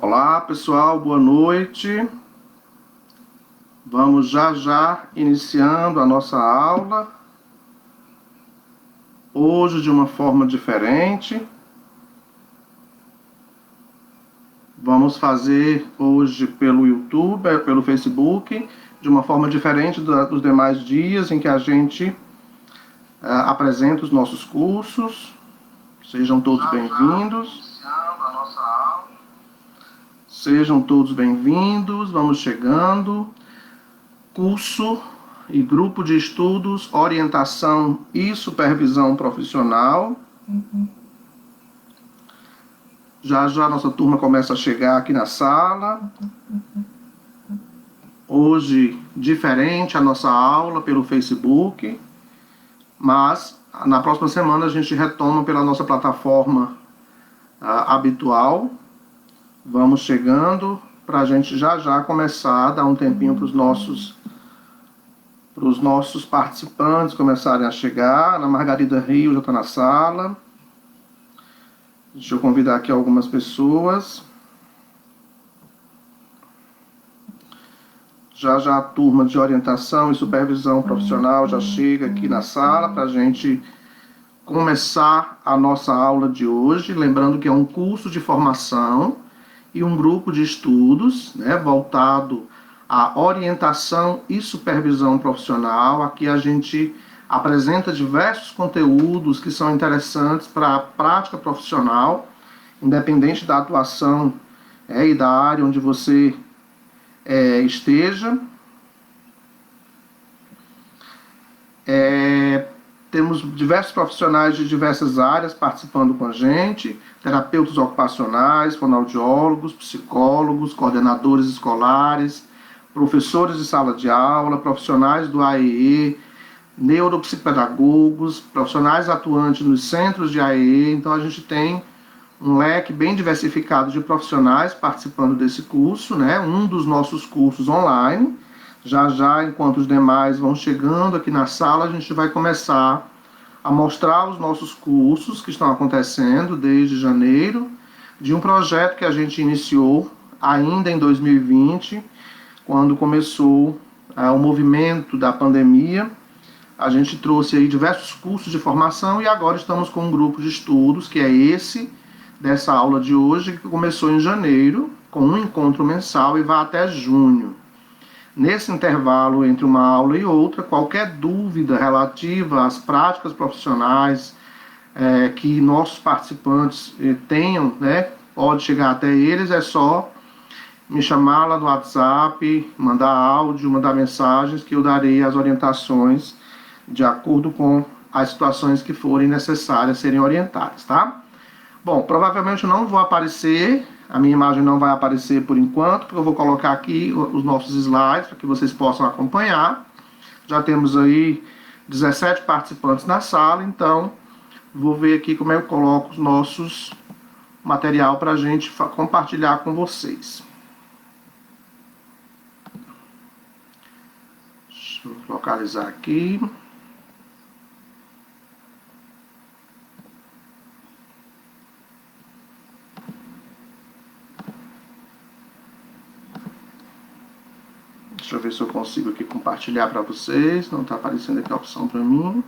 Olá pessoal, boa noite. Vamos já iniciando a nossa aula. Hoje de uma forma diferente. Vamos fazer hoje pelo YouTube, pelo Facebook, de uma forma diferente dos demais dias em que a gente apresenta os nossos cursos. Sejam todos bem-vindos. Sejam todos bem-vindos, vamos chegando. Curso e grupo de estudos, orientação e supervisão profissional. Já nossa turma começa a chegar aqui na sala. Hoje, diferente a nossa aula pelo Facebook, mas na próxima semana a gente retoma pela nossa plataforma habitual. Vamos chegando para a gente já começar a dar um tempinho para os nossos participantes começarem a chegar. Ana Margarida Rio já está na sala. Deixa eu convidar aqui algumas pessoas. Já a turma de orientação e supervisão profissional já chega aqui na sala para a gente começar a nossa aula de hoje. Lembrando que é um curso de formação e um grupo de estudos, né, voltado à orientação e supervisão profissional. Aqui a gente apresenta diversos conteúdos que são interessantes para a prática profissional, independente da atuação e da área onde você esteja. Temos diversos profissionais de diversas áreas participando com a gente, terapeutas ocupacionais, fonoaudiólogos, psicólogos, coordenadores escolares, professores de sala de aula, profissionais do AEE, neuropsicopedagogos, profissionais atuantes nos centros de AEE. Então a gente tem um leque bem diversificado de profissionais participando desse curso, né? Um dos nossos cursos online. Já, enquanto os demais vão chegando aqui na sala, a gente vai começar a mostrar os nossos cursos que estão acontecendo desde janeiro, de um projeto que a gente iniciou ainda em 2020, quando começou o movimento da pandemia. A gente trouxe aí diversos cursos de formação e agora estamos com um grupo de estudos, que é esse dessa aula de hoje, que começou em janeiro, com um encontro mensal e vai até junho. Nesse intervalo entre uma aula e outra, qualquer dúvida relativa às práticas profissionais que nossos participantes tenham, né, pode chegar até eles, é só me chamar lá no WhatsApp, mandar áudio, mandar mensagens, que eu darei as orientações de acordo com as situações que forem necessárias serem orientadas, tá? Bom, provavelmente eu não vou aparecer, a minha imagem não vai aparecer por enquanto, porque eu vou colocar aqui os nossos slides para que vocês possam acompanhar. Já temos aí 17 participantes na sala, então vou ver aqui como eu coloco os nossos material para a gente compartilhar com vocês. Deixa eu localizar aqui. Deixa eu ver se eu consigo aqui compartilhar para vocês. Não está aparecendo aqui a opção para mim.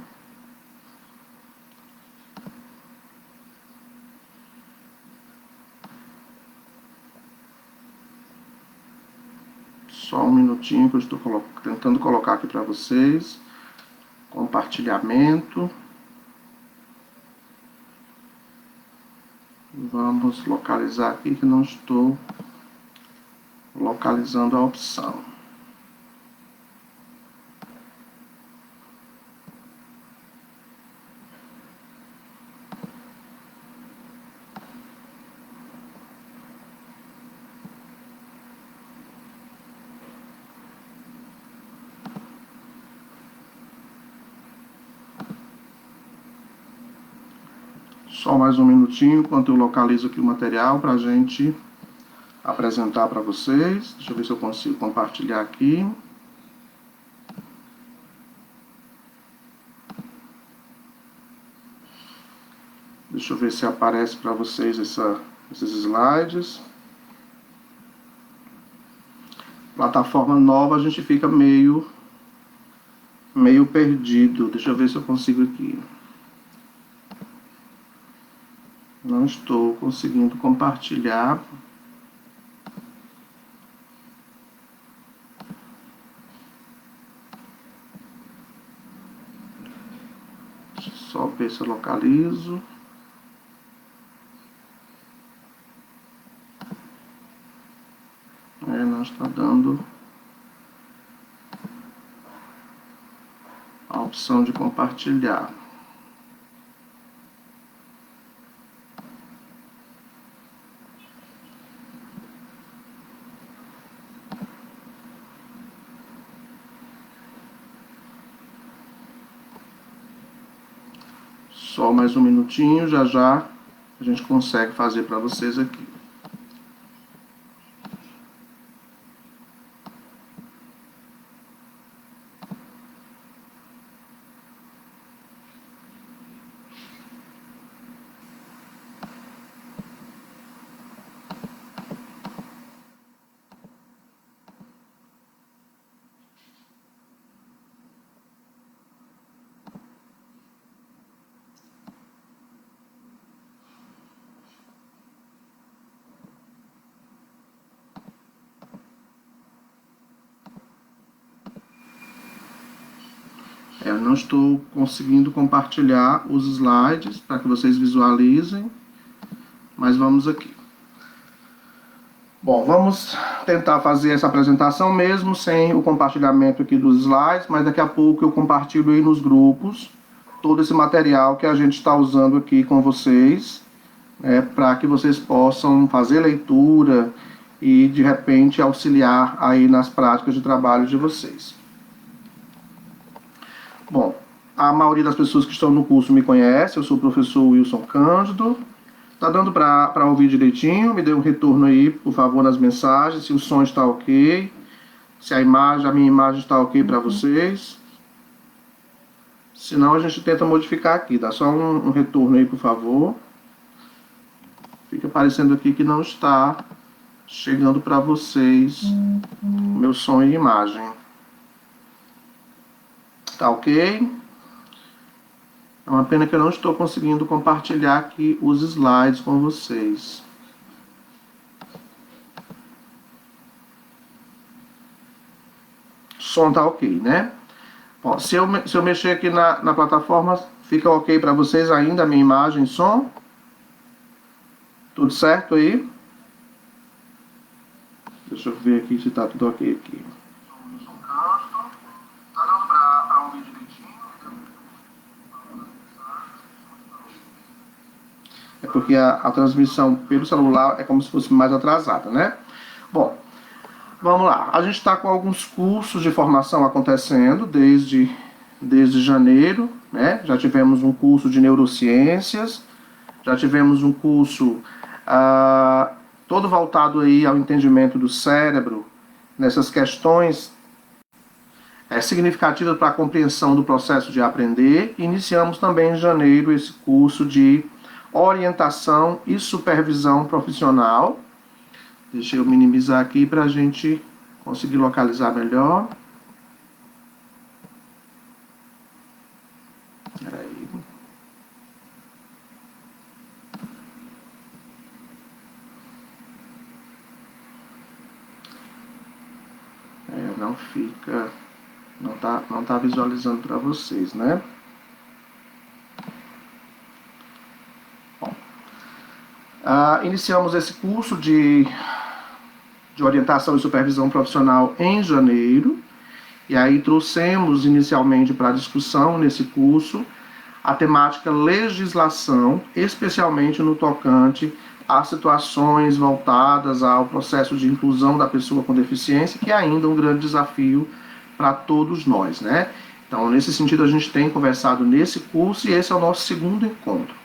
Só um minutinho que eu estou tentando colocar aqui para vocês. Compartilhamento. Vamos localizar aqui que não estou localizando a opção. Só mais um minutinho enquanto eu localizo aqui o material para a gente apresentar para vocês. Deixa eu ver se eu consigo compartilhar aqui. Deixa eu ver se aparece para vocês esses slides. plataforma nova, a gente fica meio perdido. Deixa eu ver se eu consigo aqui. Não estou conseguindo compartilhar. Só ver se eu localizo. Não está dando a opção de compartilhar. Só mais um minutinho, já já a gente consegue fazer para vocês aqui. Eu não estou conseguindo compartilhar os slides para que vocês visualizem, mas vamos aqui. Bom, vamos tentar fazer essa apresentação mesmo sem o compartilhamento aqui dos slides, mas daqui a pouco eu compartilho aí nos grupos todo esse material que a gente está usando aqui com vocês, para que vocês possam fazer leitura e de repente auxiliar aí nas práticas de trabalho de vocês. Bom, a maioria das pessoas que estão no curso me conhece, eu sou o professor Wilson Cândido. Tá dando para ouvir direitinho? Me dê um retorno aí, por favor, nas mensagens, se o som está ok, se a minha imagem está ok para vocês. Senão a gente tenta modificar aqui, dá só um retorno aí, por favor. Fica aparecendo aqui que não está chegando para vocês meu som e imagem. Tá ok? É uma pena que eu não estou conseguindo compartilhar aqui os slides com vocês. O som tá ok, né? Bom, se eu mexer aqui na plataforma, fica ok para vocês ainda a minha imagem e som? Tudo certo aí? Deixa eu ver aqui se tá tudo ok aqui. É porque a transmissão pelo celular é como se fosse mais atrasada, né? Bom, vamos lá. A gente está com alguns cursos de formação acontecendo desde janeiro, né? Já tivemos um curso de neurociências, já tivemos um curso todo voltado aí ao entendimento do cérebro, nessas questões significativas para a compreensão do processo de aprender. Iniciamos também em janeiro esse curso de orientação e supervisão profissional. Deixa eu minimizar aqui para a gente conseguir localizar melhor. Peraí. Não fica, não tá visualizando para vocês, né? Iniciamos esse curso de orientação e supervisão profissional em janeiro, e aí trouxemos inicialmente para discussão nesse curso a temática legislação, especialmente no tocante a situações voltadas ao processo de inclusão da pessoa com deficiência, que é ainda um grande desafio para todos nós, né? Então, nesse sentido, a gente tem conversado nesse curso e esse é o nosso segundo encontro.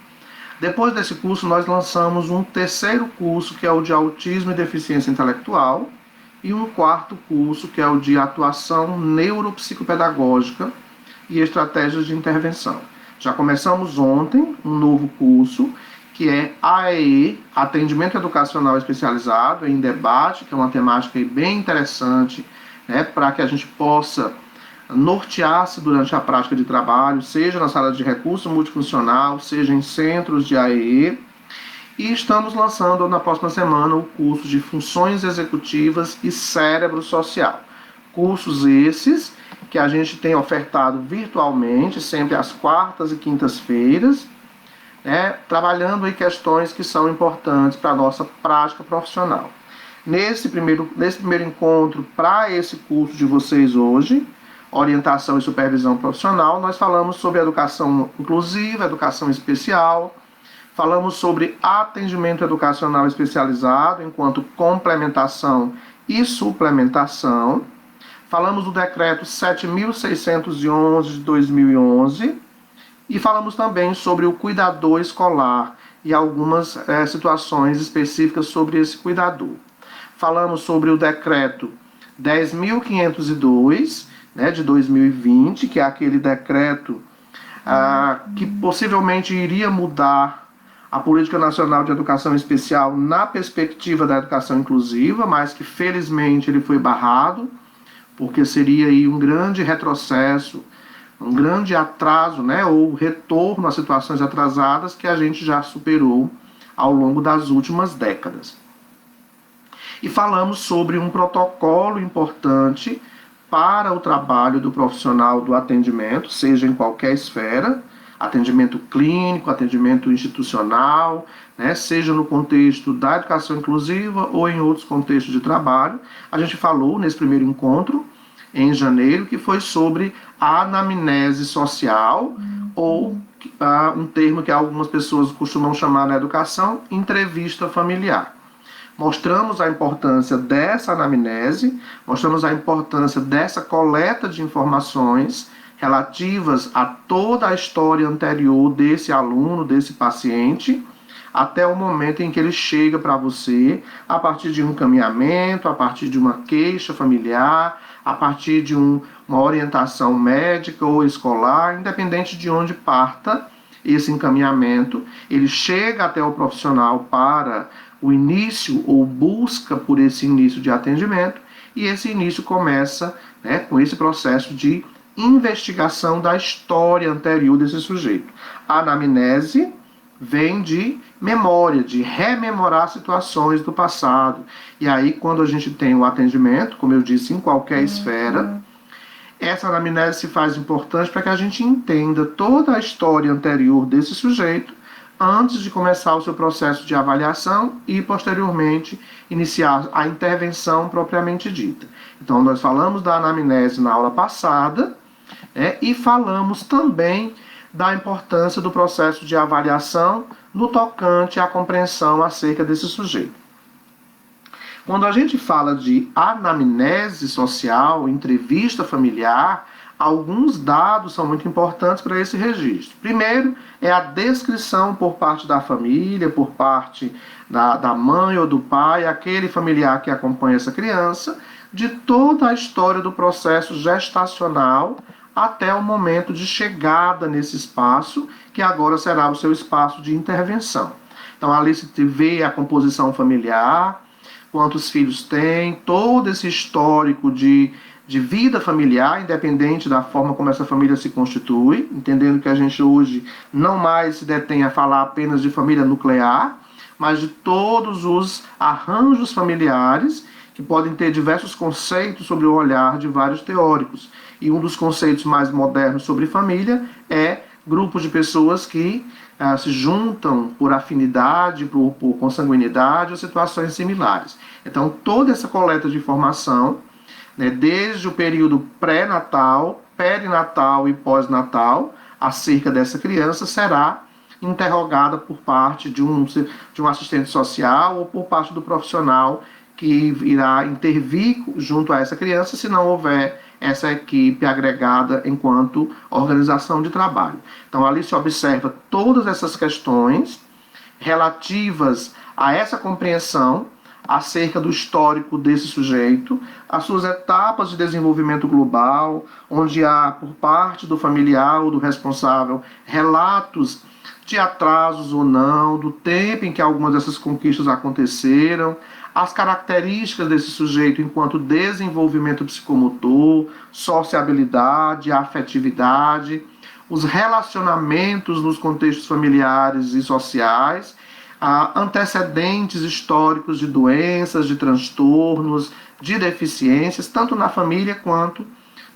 Depois desse curso, nós lançamos um terceiro curso, que é o de autismo e deficiência intelectual, e um quarto curso, que é o de atuação neuropsicopedagógica e estratégias de intervenção. Já começamos ontem um novo curso, que é AEE, Atendimento Educacional Especializado em Debate, que é uma temática bem interessante, né, para que a gente possa nortear-se durante a prática de trabalho, seja na sala de recurso multifuncional, seja em centros de AEE. E estamos lançando na próxima semana o curso de Funções Executivas e Cérebro Social. Cursos esses que a gente tem ofertado virtualmente, sempre às quartas e quintas-feiras, né, trabalhando em questões que são importantes para a nossa prática profissional. Nesse primeiro encontro, para esse curso de vocês hoje, Orientação e Supervisão Profissional, nós falamos sobre educação inclusiva, educação especial, falamos sobre atendimento educacional especializado enquanto complementação e suplementação, falamos do decreto 7.611 de 2011 e falamos também sobre o cuidador escolar e algumas situações específicas sobre esse cuidador. Falamos sobre o decreto 10.502, né, de 2020, que é aquele decreto que possivelmente iria mudar a Política Nacional de Educação Especial na perspectiva da educação inclusiva, mas que felizmente ele foi barrado, porque seria aí um grande retrocesso, um grande atraso, né, ou retorno a situações atrasadas que a gente já superou ao longo das últimas décadas. E falamos sobre um protocolo importante para o trabalho do profissional do atendimento, seja em qualquer esfera, atendimento clínico, atendimento institucional, né, seja no contexto da educação inclusiva ou em outros contextos de trabalho. A gente falou nesse primeiro encontro, em janeiro, que foi sobre a anamnese social, ou um termo que algumas pessoas costumam chamar na educação, entrevista familiar. Mostramos a importância dessa anamnese, mostramos a importância dessa coleta de informações relativas a toda a história anterior desse aluno, desse paciente, até o momento em que ele chega para você, a partir de um encaminhamento, a partir de uma queixa familiar, a partir de uma orientação médica ou escolar, independente de onde parta esse encaminhamento, ele chega até o profissional para o início ou busca por esse início de atendimento, e esse início começa, né, com esse processo de investigação da história anterior desse sujeito. A anamnese vem de memória, de rememorar situações do passado. E aí, quando a gente tem o atendimento, como eu disse, em qualquer esfera, essa anamnese se faz importante para que a gente entenda toda a história anterior desse sujeito antes de começar o seu processo de avaliação e, posteriormente, iniciar a intervenção propriamente dita. Então, nós falamos da anamnese na aula passada, né, e falamos também da importância do processo de avaliação no tocante à compreensão acerca desse sujeito. Quando a gente fala de anamnese social, entrevista familiar, alguns dados são muito importantes para esse registro. Primeiro, é a descrição por parte da família, por parte da mãe ou do pai, aquele familiar que acompanha essa criança, de toda a história do processo gestacional até o momento de chegada nesse espaço, que agora será o seu espaço de intervenção. Então, ali se vê a composição familiar, quantos filhos tem, todo esse histórico de vida familiar, independente da forma como essa família se constitui, entendendo que a gente hoje não mais se detém a falar apenas de família nuclear, mas de todos os arranjos familiares, que podem ter diversos conceitos sobre o olhar de vários teóricos. E um dos conceitos mais modernos sobre família é grupos de pessoas que se juntam por afinidade, por consanguinidade ou situações similares. Então, toda essa coleta de informação, né, desde o período pré-natal, perinatal e pós-natal, acerca dessa criança, será interrogada por parte de um assistente social ou por parte do profissional que irá intervir junto a essa criança, se não houver essa equipe agregada enquanto organização de trabalho. Então, ali se observa todas essas questões relativas a essa compreensão acerca do histórico desse sujeito, as suas etapas de desenvolvimento global, onde há, por parte do familiar ou do responsável, relatos de atrasos ou não, do tempo em que algumas dessas conquistas aconteceram, as características desse sujeito enquanto desenvolvimento psicomotor, sociabilidade, afetividade, os relacionamentos nos contextos familiares e sociais, antecedentes históricos de doenças, de transtornos, de deficiências, tanto na família quanto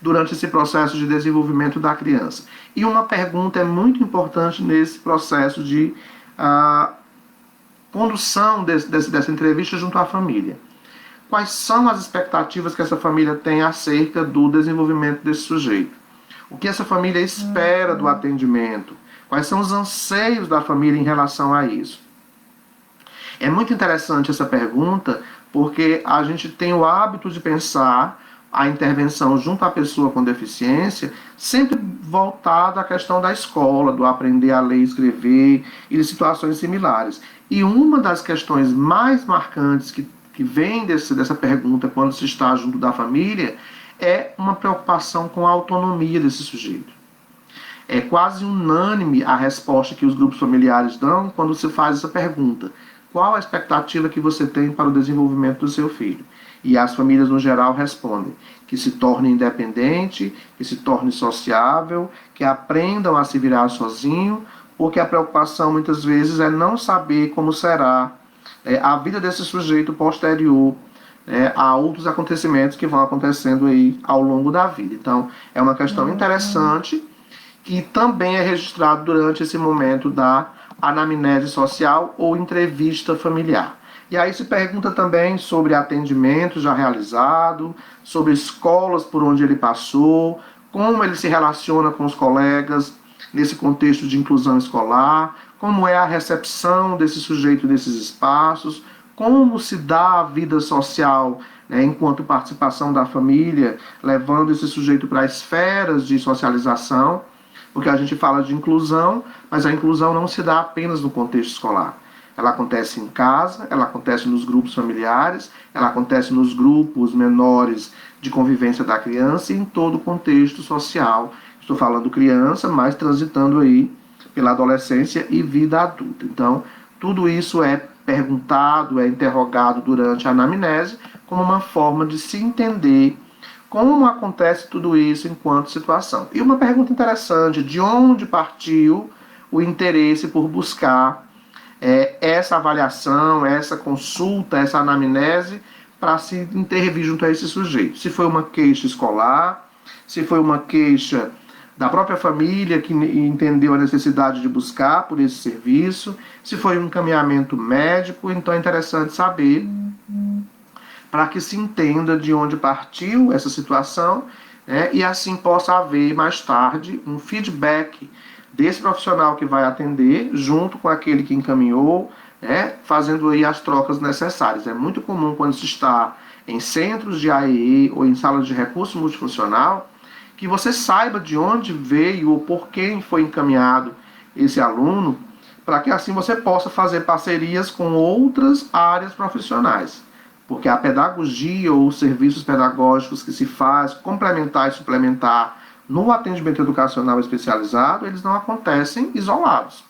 durante esse processo de desenvolvimento da criança. E uma pergunta é muito importante nesse processo de condução dessa entrevista junto à família. Quais são as expectativas que essa família tem acerca do desenvolvimento desse sujeito? O que essa família espera do atendimento? Quais são os anseios da família em relação a isso? É muito interessante essa pergunta, porque a gente tem o hábito de pensar a intervenção junto à pessoa com deficiência sempre voltada à questão da escola, do aprender a ler e escrever e de situações similares. E uma das questões mais marcantes que vem dessa pergunta quando se está junto da família é uma preocupação com a autonomia desse sujeito. É quase unânime a resposta que os grupos familiares dão quando se faz essa pergunta. Qual a expectativa que você tem para o desenvolvimento do seu filho? E as famílias, no geral, respondem que se torne independente, que se torne sociável, que aprendam a se virar sozinho, porque a preocupação, muitas vezes, é não saber como será a vida desse sujeito posterior a outros acontecimentos que vão acontecendo aí ao longo da vida. Então, é uma questão interessante que também é registrado durante esse momento da anamnese social ou entrevista familiar. E aí se pergunta também sobre atendimento já realizado, sobre escolas por onde ele passou, como ele se relaciona com os colegas nesse contexto de inclusão escolar, como é a recepção desse sujeito nesses espaços, como se dá a vida social, enquanto participação da família, levando esse sujeito para esferas de socialização, porque a gente fala de inclusão, mas a inclusão não se dá apenas no contexto escolar. Ela acontece em casa, ela acontece nos grupos familiares, ela acontece nos grupos menores de convivência da criança e em todo o contexto social. Estou falando criança, mas transitando aí pela adolescência e vida adulta. Então, tudo isso é perguntado, é interrogado durante a anamnese como uma forma de se entender como acontece tudo isso enquanto situação. E uma pergunta interessante, de onde partiu o interesse por buscar essa avaliação, essa consulta, essa anamnese para se intervir junto a esse sujeito? Se foi uma queixa escolar, se foi uma queixa da própria família que entendeu a necessidade de buscar por esse serviço, se foi um encaminhamento médico. Então é interessante saber para que se entenda de onde partiu essa situação, e assim possa haver mais tarde um feedback desse profissional que vai atender junto com aquele que encaminhou, fazendo aí as trocas necessárias. É muito comum quando se está em centros de AEE ou em salas de recurso multifuncional que você saiba de onde veio ou por quem foi encaminhado esse aluno, para que assim você possa fazer parcerias com outras áreas profissionais. Porque a pedagogia ou os serviços pedagógicos que se faz, complementar e suplementar no atendimento educacional especializado, eles não acontecem isolados.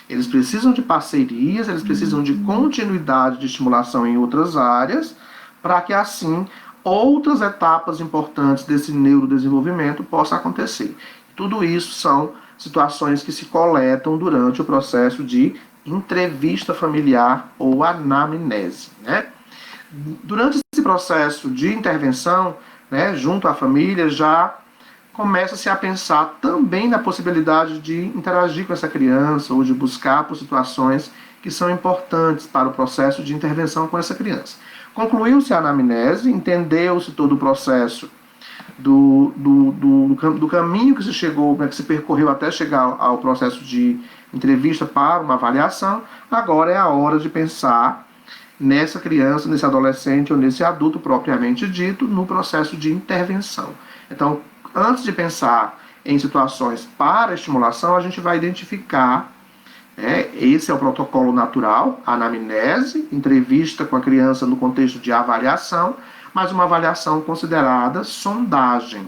Eles precisam de parcerias, eles precisam de continuidade de estimulação em outras áreas, para que assim outras etapas importantes desse neurodesenvolvimento possam acontecer. Tudo isso são situações que se coletam durante o processo de entrevista familiar ou anamnese, Durante esse processo de intervenção, junto à família, já começa-se a pensar também na possibilidade de interagir com essa criança ou de buscar por situações que são importantes para o processo de intervenção com essa criança. Concluiu-se a anamnese, entendeu-se todo o processo do caminho que se chegou, que se percorreu até chegar ao processo de entrevista para uma avaliação. Agora é a hora de pensar nessa criança, nesse adolescente ou nesse adulto propriamente dito, no processo de intervenção. Então, antes de pensar em situações para estimulação, a gente vai identificar, esse é o protocolo natural, a anamnese, entrevista com a criança no contexto de avaliação, mas uma avaliação considerada sondagem.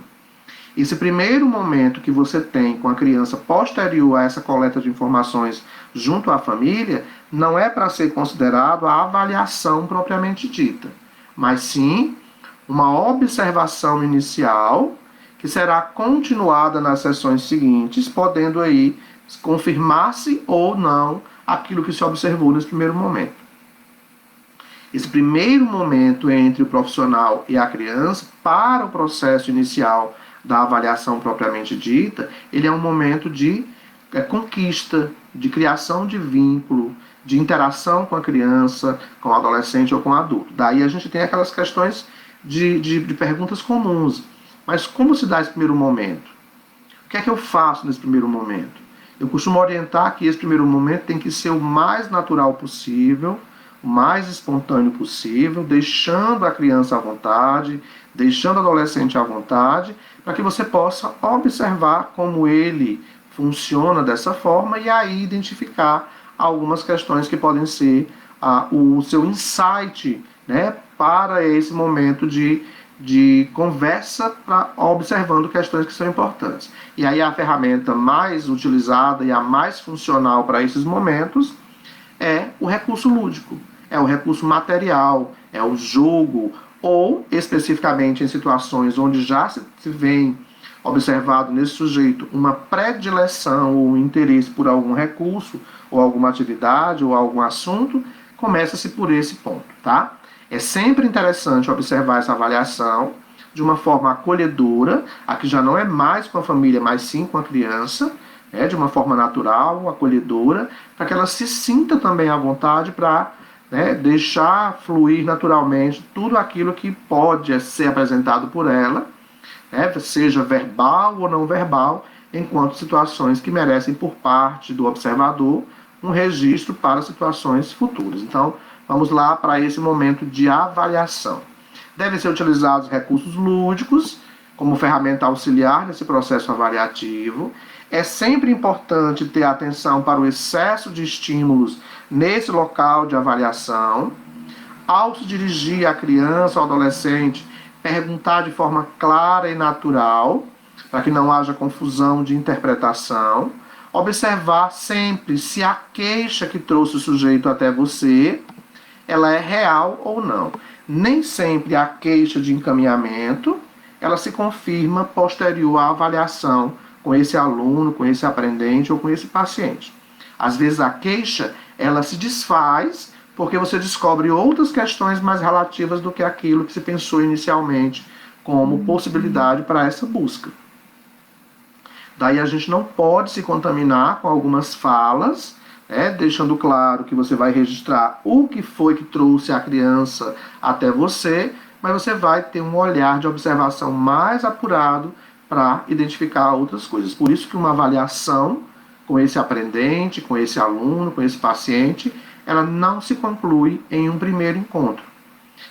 Esse primeiro momento que você tem com a criança posterior a essa coleta de informações junto à família, não é para ser considerado a avaliação propriamente dita, mas sim uma observação inicial que será continuada nas sessões seguintes, podendo aí confirmar-se ou não aquilo que se observou nesse primeiro momento. Esse primeiro momento entre o profissional e a criança, para o processo inicial da avaliação propriamente dita, ele é um momento de conquista, de criação de vínculo, de interação com a criança, com o adolescente ou com o adulto. Daí a gente tem aquelas questões de perguntas comuns. Mas como se dá esse primeiro momento? O que é que eu faço nesse primeiro momento? Eu costumo orientar que esse primeiro momento tem que ser o mais natural possível, o mais espontâneo possível, deixando a criança à vontade, deixando o adolescente à vontade, para que você possa observar como ele funciona dessa forma e aí identificar algumas questões que podem ser o seu insight, né, para esse momento de conversa, observando questões que são importantes. E aí a ferramenta mais utilizada e a mais funcional para esses momentos é o recurso lúdico, é o recurso material, é o jogo, ou especificamente em situações onde já se vem observado nesse sujeito uma predileção ou interesse por algum recurso, ou alguma atividade, ou algum assunto, começa-se por esse ponto, tá? É sempre interessante observar essa avaliação de uma forma acolhedora, aqui já não é mais com a família, mas sim com a criança, de uma forma natural, acolhedora, para que ela se sinta também à vontade para deixar fluir naturalmente tudo aquilo que pode ser apresentado por ela, seja verbal ou não verbal, enquanto situações que merecem por parte do observador um registro para situações futuras. Então, vamos lá para esse momento de avaliação. Devem ser utilizados recursos lúdicos como ferramenta auxiliar nesse processo avaliativo. É sempre importante ter atenção para o excesso de estímulos nesse local de avaliação. Ao se dirigir à criança ou adolescente, perguntar de forma clara e natural, para que não haja confusão de interpretação. Observar sempre se a queixa que trouxe o sujeito até você, ela é real ou não. Nem sempre a queixa de encaminhamento, ela se confirma posterior à avaliação com esse aluno, com esse aprendente ou com esse paciente. Às vezes a queixa, ela se desfaz porque você descobre outras questões mais relativas do que aquilo que se pensou inicialmente como possibilidade para essa busca. Daí a gente não pode se contaminar com algumas falas, deixando claro que você vai registrar o que foi que trouxe a criança até você, mas você vai ter um olhar de observação mais apurado para identificar outras coisas. Por isso que uma avaliação com esse aprendente, com esse aluno, com esse paciente, ela não se conclui em um primeiro encontro.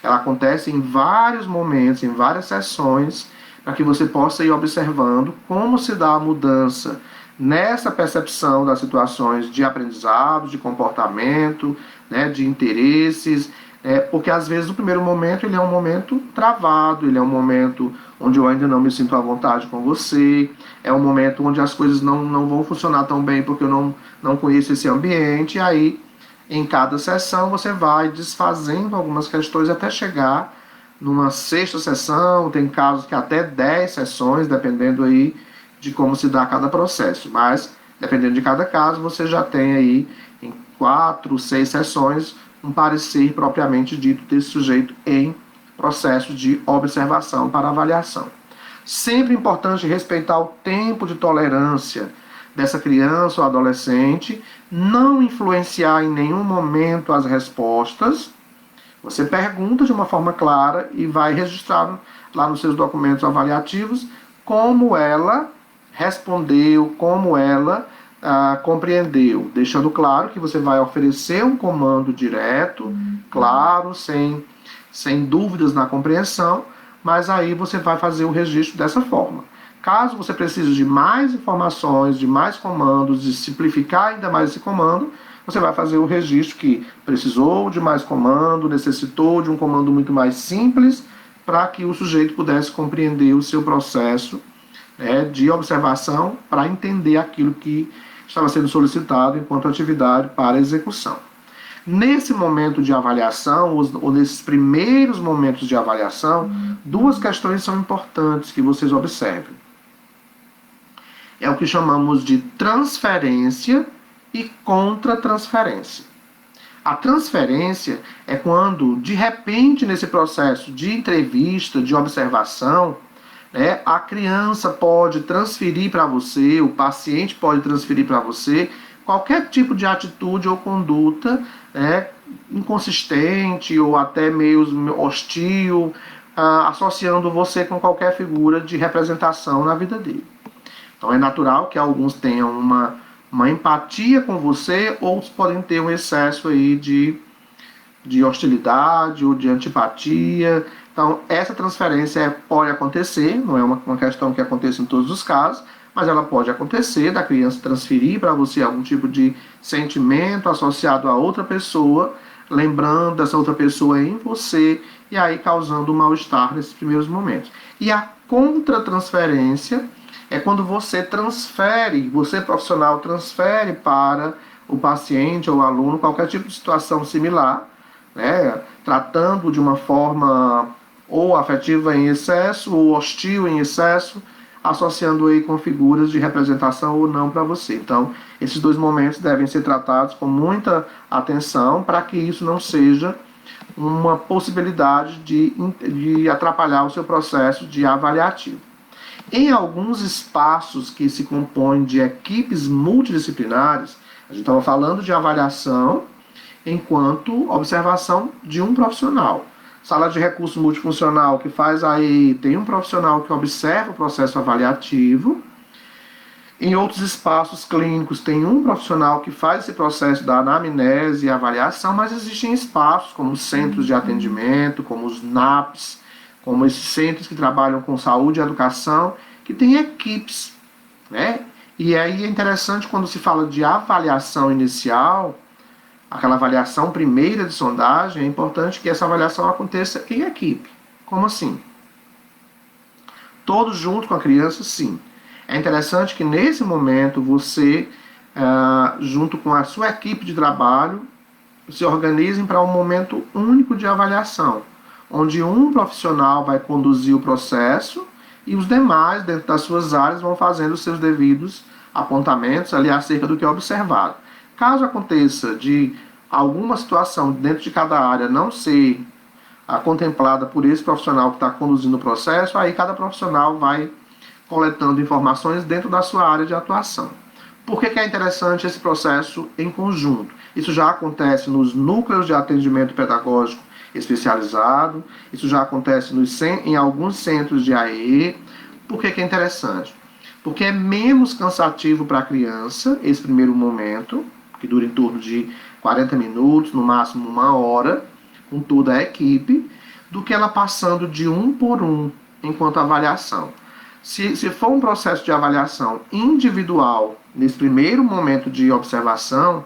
Ela acontece em vários momentos, em várias sessões, para que você possa ir observando como se dá a mudança nessa percepção das situações de aprendizado, de comportamento, de interesses, porque às vezes o primeiro momento ele é um momento travado, ele é um momento onde eu ainda não me sinto à vontade com você, é um momento onde as coisas não vão funcionar tão bem porque eu não conheço esse ambiente, e aí em cada sessão você vai desfazendo algumas questões até chegar numa sexta sessão, tem casos que até 10 sessões, dependendo aí de como se dá cada processo, mas dependendo de cada caso, você já tem aí em 4, 6 sessões um parecer propriamente dito desse sujeito em processo de observação para avaliação. Sempre importante respeitar o tempo de tolerância dessa criança ou adolescente, não influenciar em nenhum momento as respostas. Você pergunta de uma forma clara e vai registrar lá nos seus documentos avaliativos como ela respondeu, como ela compreendeu, deixando claro que você vai oferecer um comando direto, claro, sem dúvidas na compreensão, mas aí você vai fazer o registro dessa forma. Caso você precise de mais informações, de mais comandos, de simplificar ainda mais esse comando, você vai fazer o registro que precisou de mais comando, necessitou de um comando muito mais simples, para que o sujeito pudesse compreender o seu processo de observação, para entender aquilo que estava sendo solicitado enquanto atividade para execução. Nesse momento de avaliação, ou nesses primeiros momentos de avaliação, duas questões são importantes que vocês observem. É o que chamamos de transferência e contra-transferência. A transferência é quando, de repente, nesse processo de entrevista, de observação, né, a criança pode transferir para você, o paciente pode transferir para você qualquer tipo de atitude ou conduta, né, inconsistente ou até meio hostil, associando você com qualquer figura de representação na vida dele. Então é natural que alguns tenham uma empatia com você, outros podem ter um excesso aí de hostilidade ou de antipatia. Então essa transferência pode acontecer, não é uma questão que aconteça em todos os casos, mas ela pode acontecer, da criança transferir para você algum tipo de sentimento associado a outra pessoa, lembrando dessa outra pessoa em você, e aí causando um mal-estar nesses primeiros momentos. E a contra-transferência é quando você transfere, você profissional transfere para o paciente ou o aluno qualquer tipo de situação similar, né, tratando de uma forma ou afetiva em excesso ou hostil em excesso, associando aí com figuras de representação ou não para você. Então, esses dois momentos devem ser tratados com muita atenção para que isso não seja uma possibilidade de atrapalhar o seu processo de avaliativo. Em alguns espaços que se compõem de equipes multidisciplinares, a gente estava falando de avaliação enquanto observação de um profissional. Sala de recurso multifuncional que faz aí, tem um profissional que observa o processo avaliativo. Em outros espaços clínicos tem um profissional que faz esse processo da anamnese e avaliação, mas existem espaços como os centros de atendimento, como os NAPs, como esses centros que trabalham com saúde e educação, que têm equipes, né? E aí é interessante quando se fala de avaliação inicial, aquela avaliação primeira de sondagem, é importante que essa avaliação aconteça em equipe. Como assim? Todos junto com a criança, sim. É interessante que nesse momento você, junto com a sua equipe de trabalho, se organizem para um momento único de avaliação, onde um profissional vai conduzir o processo e os demais, dentro das suas áreas, vão fazendo os seus devidos apontamentos ali acerca do que é observado. Caso aconteça de alguma situação dentro de cada área não ser contemplada por esse profissional que está conduzindo o processo, aí cada profissional vai coletando informações dentro da sua área de atuação. Por que é interessante esse processo em conjunto? Isso já acontece nos núcleos de atendimento pedagógico especializado, isso já acontece em alguns centros de AE. Por que é interessante? Porque é menos cansativo para a criança esse primeiro momento, que dura em torno de 40 minutos, no máximo 1 hora, com toda a equipe, do que ela passando de um por um enquanto avaliação. Se for um processo de avaliação individual, nesse primeiro momento de observação,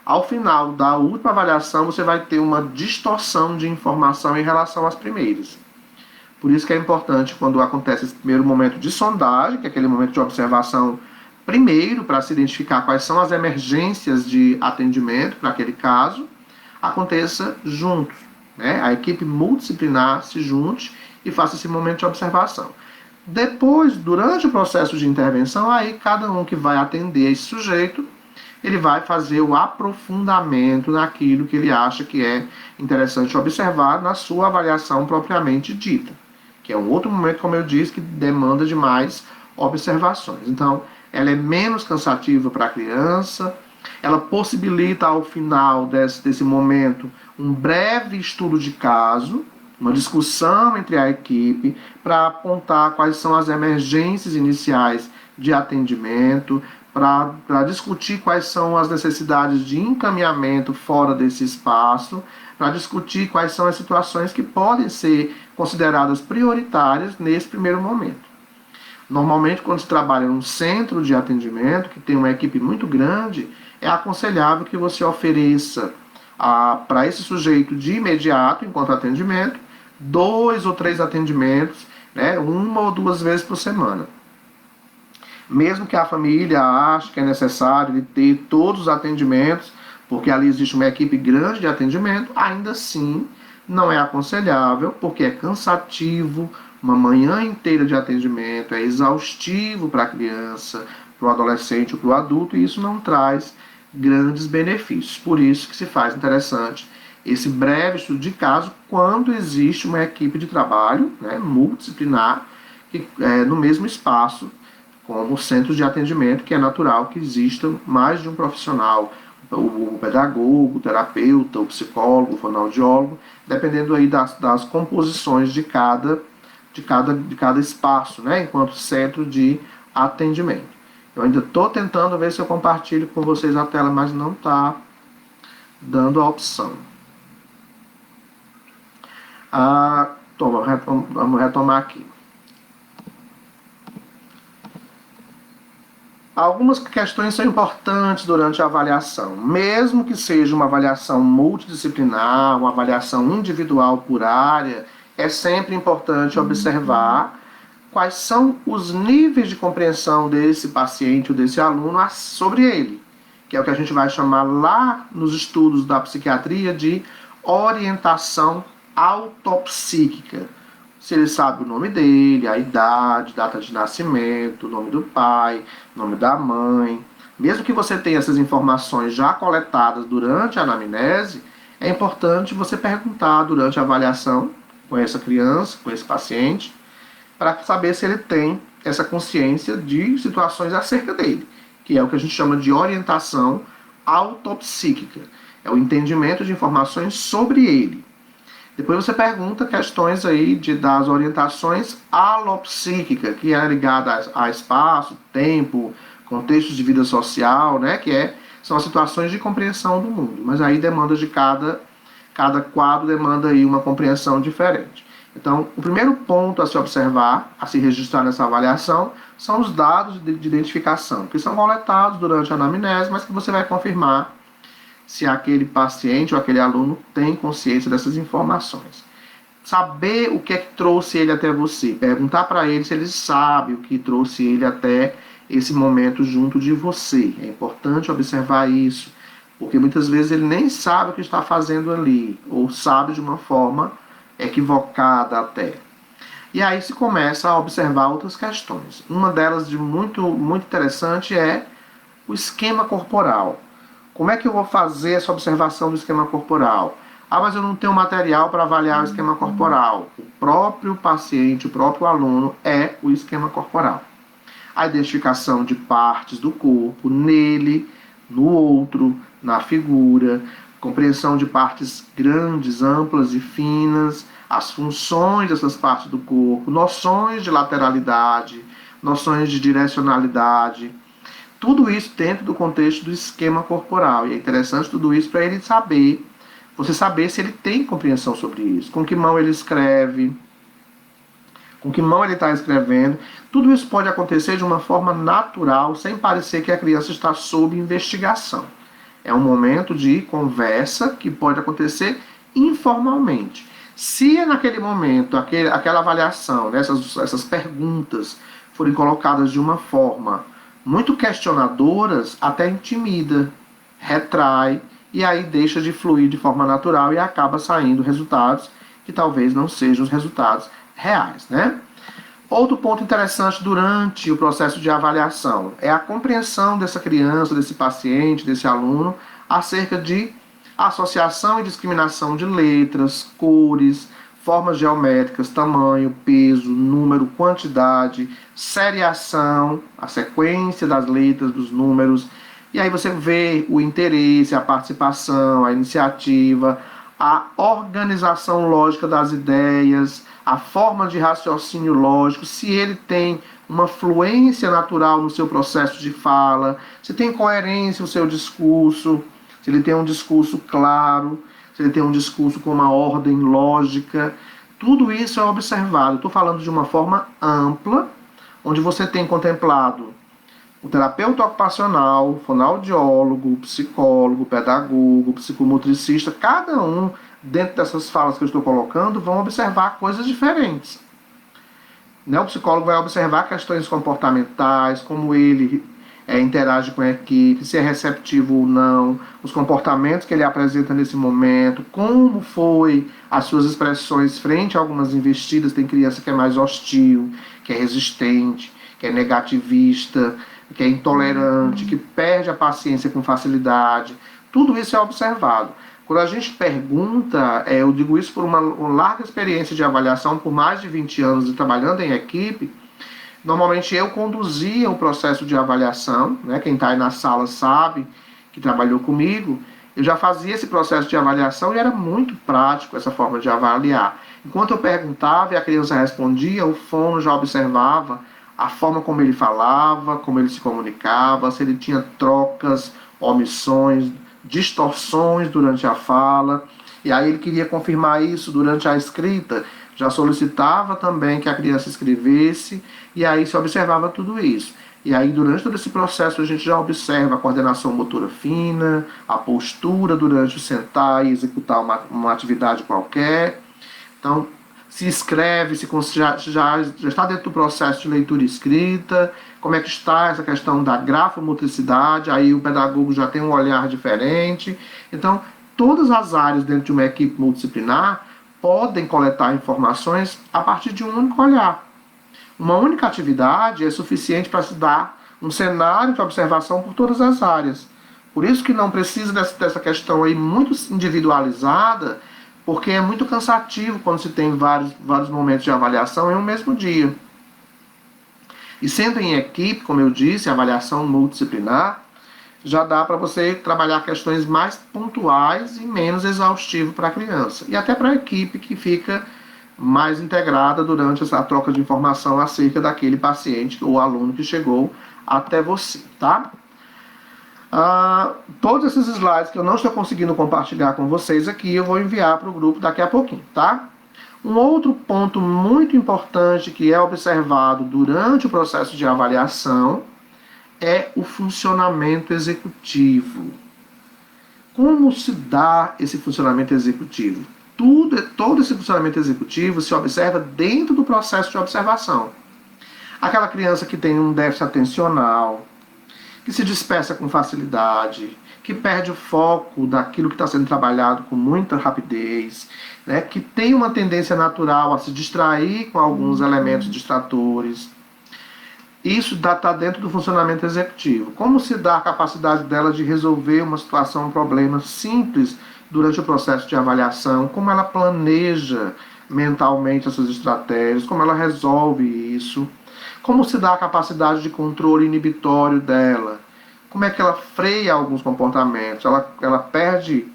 ao final da última avaliação você vai ter uma distorção de informação em relação às primeiras. Por isso que é importante, quando acontece esse primeiro momento de sondagem, que é aquele momento de observação primeiro, para se identificar quais são as emergências de atendimento para aquele caso, aconteça juntos, né? A equipe multidisciplinar se junte e faça esse momento de observação. Depois, durante o processo de intervenção, aí cada um que vai atender esse sujeito, ele vai fazer o aprofundamento naquilo que ele acha que é interessante observar na sua avaliação propriamente dita, que é um outro momento, como eu disse, que demanda de mais observações. Então, ela é menos cansativa para a criança, ela possibilita ao final desse momento um breve estudo de caso, uma discussão entre a equipe para apontar quais são as emergências iniciais de atendimento, para discutir quais são as necessidades de encaminhamento fora desse espaço, para discutir quais são as situações que podem ser consideradas prioritárias nesse primeiro momento. Normalmente, quando se trabalha num centro de atendimento, que tem uma equipe muito grande, é aconselhável que você ofereça para esse sujeito de imediato, enquanto atendimento, 2 ou 3 atendimentos, né, 1 ou 2 vezes por semana. Mesmo que a família ache que é necessário ele ter todos os atendimentos, porque ali existe uma equipe grande de atendimento, ainda assim não é aconselhável, porque é cansativo, uma manhã inteira de atendimento, é exaustivo para a criança, para o adolescente ou para o adulto, e isso não traz grandes benefícios. Por isso que se faz interessante esse breve estudo de caso quando existe uma equipe de trabalho, né, multidisciplinar, que, no mesmo espaço, como centros de atendimento, que é natural que exista mais de um profissional, o pedagogo, o terapeuta, o psicólogo, o fonoaudiólogo, dependendo aí das composições de cada espaço, né, enquanto centro de atendimento. Eu ainda estou tentando ver se eu compartilho com vocês a tela, mas não está dando a opção. Vamos retomar aqui. Algumas questões são importantes durante a avaliação, mesmo que seja uma avaliação multidisciplinar, uma avaliação individual por área, é sempre importante observar quais são os níveis de compreensão desse paciente ou desse aluno sobre ele, que é o que a gente vai chamar lá nos estudos da psiquiatria de orientação autopsíquica. Se ele sabe o nome dele, a idade, data de nascimento, o nome do pai, nome da mãe. Mesmo que você tenha essas informações já coletadas durante a anamnese, é importante você perguntar durante a avaliação com essa criança, com esse paciente, para saber se ele tem essa consciência de situações acerca dele, que é o que a gente chama de orientação autopsíquica. É o entendimento de informações sobre ele. Depois você pergunta questões aí das orientações alopsíquicas, que é ligada a espaço, tempo, contextos de vida social, né, são as situações de compreensão do mundo. Mas aí demanda de cada quadro demanda aí uma compreensão diferente. Então, o primeiro ponto a se observar, a se registrar nessa avaliação, são os dados de identificação, que são coletados durante a anamnese, mas que você vai confirmar se aquele paciente ou aquele aluno tem consciência dessas informações. Saber o que é que trouxe ele até você. Perguntar para ele se ele sabe o que trouxe ele até esse momento junto de você. É importante observar isso, porque muitas vezes ele nem sabe o que está fazendo ali, ou sabe de uma forma equivocada até. E aí se começa a observar outras questões. Uma delas de muito interessante é o esquema corporal. Como é que eu vou fazer essa observação do esquema corporal? Mas eu não tenho material para avaliar o esquema corporal. O próprio paciente, o próprio aluno é o esquema corporal. A identificação de partes do corpo nele, no outro, na figura, compreensão de partes grandes, amplas e finas, as funções dessas partes do corpo, noções de lateralidade, noções de direcionalidade. Tudo isso dentro do contexto do esquema corporal. E é interessante tudo isso para ele saber, você saber se ele tem compreensão sobre isso. Com que mão ele escreve, com que mão ele está escrevendo. Tudo isso pode acontecer de uma forma natural, sem parecer que a criança está sob investigação. É um momento de conversa que pode acontecer informalmente. Se naquele momento, aquela avaliação, né, essas perguntas forem colocadas de uma forma muito questionadoras, até intimida, retrai, e aí deixa de fluir de forma natural e acaba saindo resultados que talvez não sejam os resultados reais, né? Outro ponto interessante durante o processo de avaliação é a compreensão dessa criança, desse paciente, desse aluno, acerca de associação e discriminação de letras, cores, formas geométricas, tamanho, peso, número, quantidade, seriação, a sequência das letras, dos números. E aí você vê o interesse, a participação, a iniciativa, a organização lógica das ideias, a forma de raciocínio lógico, se ele tem uma fluência natural no seu processo de fala, se tem coerência no seu discurso, se ele tem um discurso claro, se ele tem um discurso com uma ordem lógica. Tudo isso é observado. Estou falando de uma forma ampla, onde você tem contemplado o terapeuta ocupacional, o fonoaudiólogo, o psicólogo, o pedagogo, o psicomotricista, cada dentro dessas falas que eu estou colocando, vão observar coisas diferentes. né? O psicólogo vai observar questões comportamentais, como ele interage com a equipe, se é receptivo ou não, os comportamentos que ele apresenta nesse momento, como foi as suas expressões frente a algumas investidas. Tem criança que é mais hostil, que é resistente, que é negativista, que é intolerante, que perde a paciência com facilidade. Tudo isso é observado. Quando a gente pergunta, eu digo isso por uma larga experiência de avaliação, por mais de 20 anos e trabalhando em equipe. Normalmente eu conduzia o processo de avaliação, né? Quem está aí na sala sabe que trabalhou comigo. Eu já fazia esse processo de avaliação e era muito prático essa forma de avaliar. Enquanto eu perguntava e a criança respondia, o fono já observava a forma como ele falava, como ele se comunicava, se ele tinha trocas, omissões, distorções durante a fala. E aí ele queria confirmar isso durante a escrita, já solicitava também que a criança escrevesse, e aí se observava tudo isso. E aí, durante todo esse processo, a gente já observa a coordenação motora fina, a postura durante o sentar e executar uma atividade qualquer. Então, se escreve, já está dentro do processo de leitura e escrita, como é que está essa questão da grafomotricidade, aí o pedagogo já tem um olhar diferente. Então, todas as áreas dentro de uma equipe multidisciplinar podem coletar informações a partir de um único olhar. Uma única atividade é suficiente para se dar um cenário de observação por todas as áreas. Por isso que não precisa dessa questão aí muito individualizada, porque é muito cansativo quando se tem vários momentos de avaliação em um mesmo dia. E sendo em equipe, como eu disse, avaliação multidisciplinar, já dá para você trabalhar questões mais pontuais e menos exaustivo para a criança. E até para a equipe que fica mais integrada durante essa troca de informação acerca daquele paciente ou aluno que chegou até você, tá? Todos esses slides que eu não estou conseguindo compartilhar com vocês aqui, eu vou enviar para o grupo daqui a pouquinho, tá? Um outro ponto muito importante que é observado durante o processo de avaliação é o funcionamento executivo. Como se dá esse funcionamento executivo? Todo esse funcionamento executivo se observa dentro do processo de observação. Aquela criança que tem um déficit atencional, que se dispersa com facilidade, que perde o foco daquilo que está sendo trabalhado com muita rapidez, né, que tem uma tendência natural a se distrair com alguns elementos distratores. Isso está dentro do funcionamento executivo. Como se dá a capacidade dela de resolver uma situação, um problema simples durante o processo de avaliação, como ela planeja mentalmente as suas estratégias, como ela resolve isso, como se dá a capacidade de controle inibitório dela, como é que ela freia alguns comportamentos, ela perde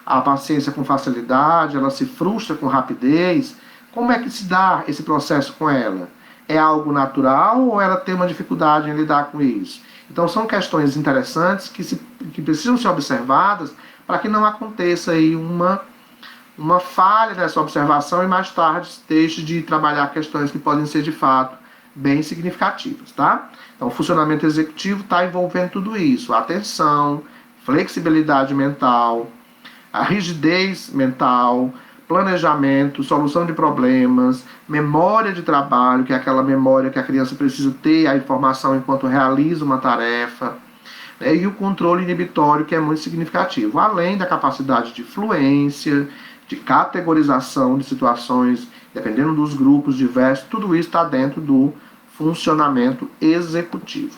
a paciência com facilidade, ela se frustra com rapidez, como é que se dá esse processo com ela? É algo natural ou ela tem uma dificuldade em lidar com isso? Então são questões interessantes que precisam ser observadas para que não aconteça aí uma falha nessa observação e mais tarde deixe de trabalhar questões que podem ser de fato bem significativas, tá? Então o funcionamento executivo está envolvendo tudo isso: a atenção, flexibilidade mental, a rigidez mental, planejamento, solução de problemas, memória de trabalho, que é aquela memória que a criança precisa ter a informação enquanto realiza uma tarefa, né, e o controle inibitório, que é muito significativo, além da capacidade de fluência, de categorização de situações, dependendo dos grupos diversos. Tudo isso está dentro do funcionamento executivo.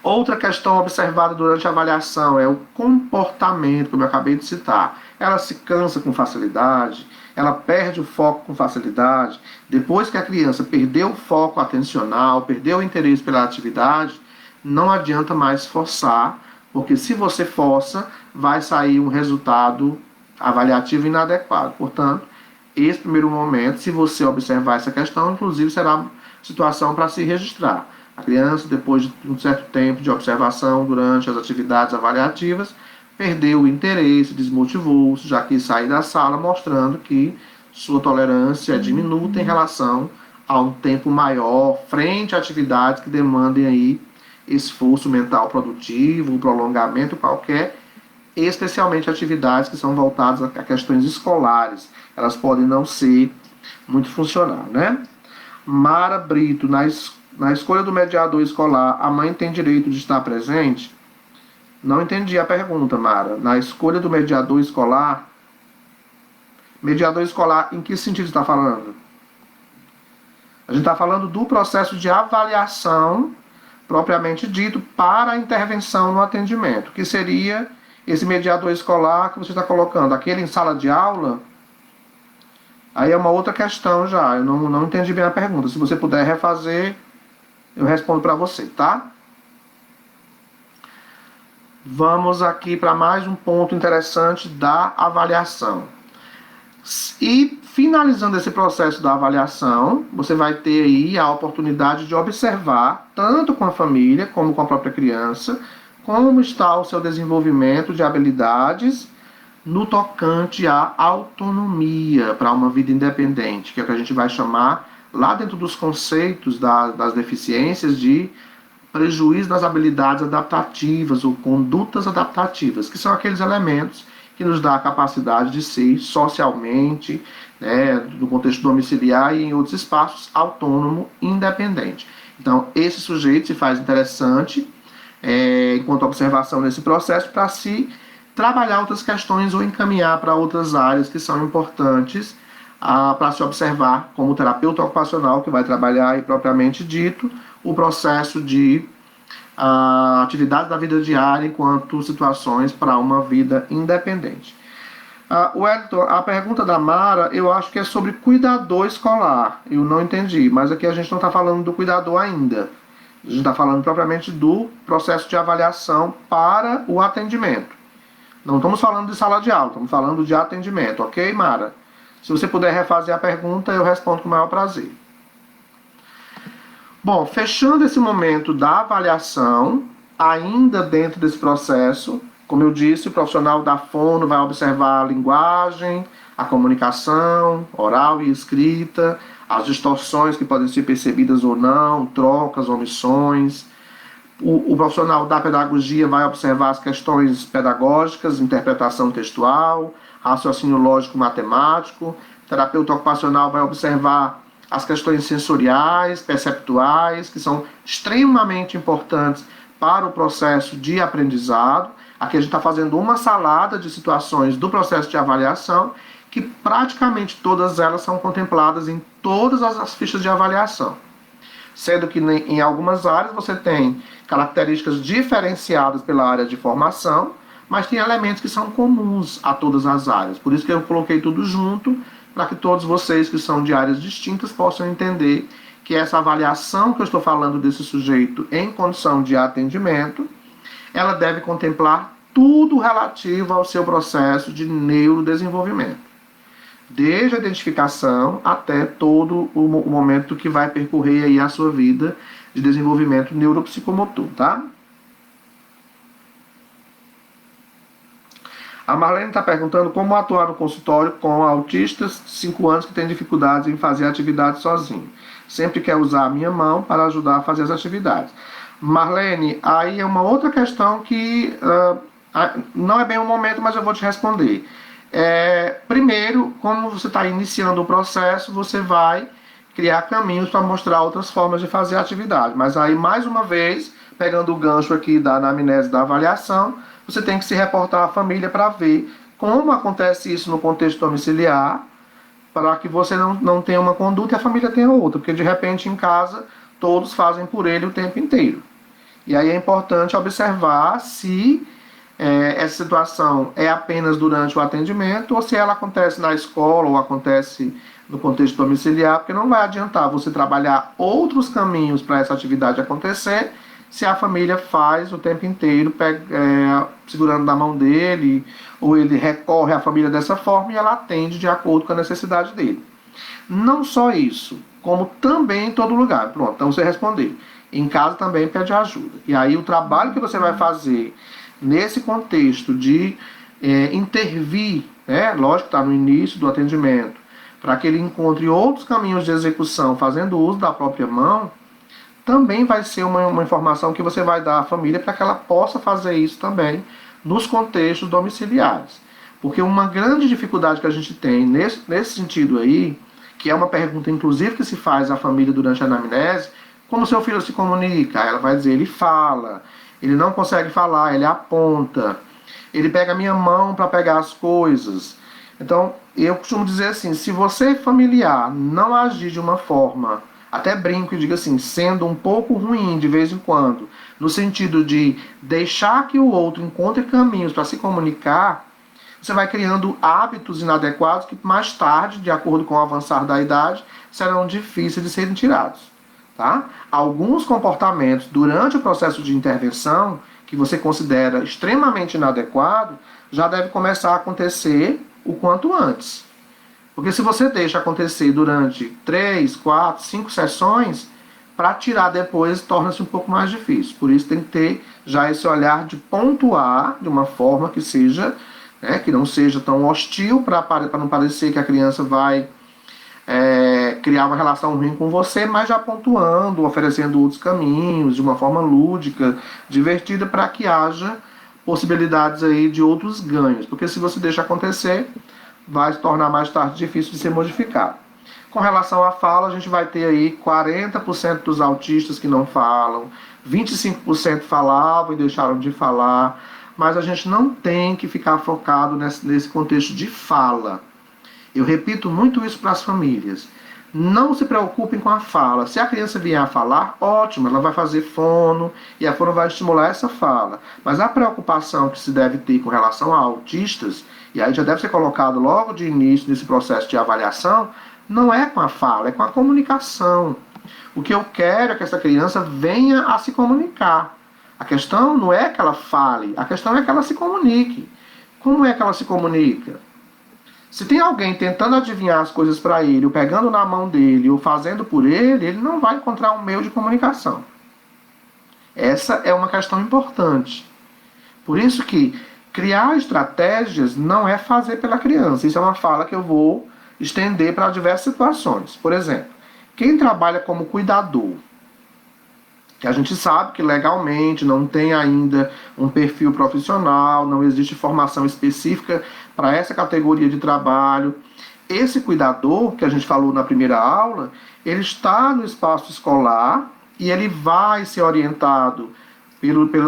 Outra questão observada durante a avaliação é o comportamento, como eu acabei de citar. Ela se cansa com facilidade, ela perde o foco com facilidade. Depois que a criança perdeu o foco atencional, perdeu o interesse pela atividade, não adianta mais forçar, porque se você força, vai sair um resultado avaliativo inadequado. Portanto, esse primeiro momento, se você observar essa questão, inclusive será situação para se registrar. A criança, depois de um certo tempo de observação durante as atividades avaliativas, perdeu o interesse, desmotivou-se, já quis sair da sala, mostrando que sua tolerância é diminuta em relação a um tempo maior, frente a atividades que demandem aí esforço mental produtivo, um prolongamento qualquer, especialmente atividades que são voltadas a questões escolares. Elas podem não ser muito funcionais, né? Mara Brito, na escolha do mediador escolar, a mãe tem direito de estar presente? Não entendi a pergunta, Mara. Na escolha do mediador escolar, em que sentido está falando? A gente está falando do processo de avaliação, propriamente dito, para a intervenção no atendimento, que seria esse mediador escolar que você está colocando, aquele em sala de aula. Aí é uma outra questão já, eu não entendi bem a pergunta. Se você puder refazer, eu respondo para você, tá? Vamos aqui para mais um ponto interessante da avaliação. E finalizando esse processo da avaliação, você vai ter aí a oportunidade de observar, tanto com a família como com a própria criança, como está o seu desenvolvimento de habilidades no tocante à autonomia para uma vida independente, que é o que a gente vai chamar, lá dentro dos conceitos das deficiências, de prejuízo das habilidades adaptativas ou condutas adaptativas, que são aqueles elementos que nos dá a capacidade de ser socialmente, né, no contexto domiciliar e em outros espaços, autônomo, independente. Então, esse sujeito se faz interessante enquanto observação nesse processo para se trabalhar outras questões ou encaminhar para outras áreas que são importantes para se observar como terapeuta ocupacional que vai trabalhar aí, propriamente dito, o processo de atividade da vida diária enquanto situações para uma vida independente. Wellington, a pergunta da Mara, eu acho que é sobre cuidador escolar. Eu não entendi, mas aqui a gente não está falando do cuidador ainda. A gente está falando propriamente do processo de avaliação para o atendimento. Não estamos falando de sala de aula, estamos falando de atendimento, ok, Mara? Se você puder refazer a pergunta, eu respondo com o maior prazer. Bom, fechando esse momento da avaliação, ainda dentro desse processo, como eu disse, o profissional da fono vai observar a linguagem, a comunicação oral e escrita, as distorções que podem ser percebidas ou não, trocas, omissões. O profissional da pedagogia vai observar as questões pedagógicas, interpretação textual, raciocínio lógico-matemático. O terapeuta ocupacional vai observar as questões sensoriais, perceptuais, que são extremamente importantes para o processo de aprendizado. Aqui a gente está fazendo uma salada de situações do processo de avaliação, que praticamente todas elas são contempladas em todas as fichas de avaliação. Sendo que em algumas áreas você tem características diferenciadas pela área de formação, mas tem elementos que são comuns a todas as áreas. Por isso que eu coloquei tudo junto, para que todos vocês que são de áreas distintas possam entender que essa avaliação que eu estou falando desse sujeito em condição de atendimento, ela deve contemplar tudo relativo ao seu processo de neurodesenvolvimento. Desde a identificação até todo o momento que vai percorrer aí a sua vida de desenvolvimento neuropsicomotor, tá? A Marlene está perguntando como atuar no consultório com autistas de 5 anos que têm dificuldades em fazer atividades sozinho. Sempre quer usar a minha mão para ajudar a fazer as atividades. Marlene, aí é uma outra questão que não é bem o momento, mas eu vou te responder. Primeiro, como você está iniciando o processo, você vai criar caminhos para mostrar outras formas de fazer a atividade. Mas aí, mais uma vez, pegando o gancho aqui da anamnese da avaliação, você tem que se reportar à família para ver como acontece isso no contexto domiciliar, para que você não tenha uma conduta e a família tenha outra, porque de repente em casa todos fazem por ele o tempo inteiro. E aí é importante observar se essa situação é apenas durante o atendimento ou se ela acontece na escola ou acontece no contexto domiciliar, porque não vai adiantar você trabalhar outros caminhos para essa atividade acontecer se a família faz o tempo inteiro segurando na mão dele, ou ele recorre à família dessa forma e ela atende de acordo com a necessidade dele. Não só isso, como também em todo lugar. Pronto, então você respondeu. Em casa também pede ajuda. E aí o trabalho que você vai fazer nesse contexto de intervir, lógico que está no início do atendimento, para que ele encontre outros caminhos de execução fazendo uso da própria mão, também vai ser uma informação que você vai dar à família para que ela possa fazer isso também nos contextos domiciliares. Porque uma grande dificuldade que a gente tem nesse sentido aí, que é uma pergunta, inclusive, que se faz à família durante a anamnese: como seu filho se comunica? Ela vai dizer: ele fala, ele não consegue falar, ele aponta, ele pega a minha mão para pegar as coisas. Então, eu costumo dizer assim: se você familiar não agir de uma forma, até brinco e digo assim, sendo um pouco ruim de vez em quando, no sentido de deixar que o outro encontre caminhos para se comunicar, você vai criando hábitos inadequados que mais tarde, de acordo com o avançar da idade, serão difíceis de serem tirados. Tá? Alguns comportamentos durante o processo de intervenção que você considera extremamente inadequado já deve começar a acontecer o quanto antes. Porque se você deixa acontecer durante 3, 4, 5 sessões, para tirar depois torna-se um pouco mais difícil. Por isso tem que ter já esse olhar de pontuar de uma forma que seja, que não seja tão hostil, para não parecer que a criança vai criar uma relação ruim com você, mas já pontuando, oferecendo outros caminhos, de uma forma lúdica, divertida, para que haja possibilidades aí de outros ganhos. Porque se você deixa acontecer, vai se tornar mais tarde difícil de ser modificado. Com relação à fala, a gente vai ter aí 40% dos autistas que não falam, 25% falavam e deixaram de falar, mas a gente não tem que ficar focado nesse contexto de fala. Eu repito muito isso para as famílias. Não se preocupem com a fala. Se a criança vier a falar, ótimo, ela vai fazer fono e a fono vai estimular essa fala. Mas a preocupação que se deve ter com relação a autistas, e aí já deve ser colocado logo de início nesse processo de avaliação, não é com a fala, é com a comunicação. O que eu quero é que essa criança venha a se comunicar. A questão não é que ela fale, a questão é que ela se comunique. Como é que ela se comunica? Se tem alguém tentando adivinhar as coisas para ele, ou pegando na mão dele, ou fazendo por ele, ele não vai encontrar um meio de comunicação. Essa é uma questão importante. Por isso que criar estratégias não é fazer pela criança. Isso é uma fala que eu vou estender para diversas situações. Por exemplo, quem trabalha como cuidador, que a gente sabe que legalmente não tem ainda um perfil profissional, não existe formação específica para essa categoria de trabalho. Esse cuidador, que a gente falou na primeira aula, ele está no espaço escolar e ele vai ser orientado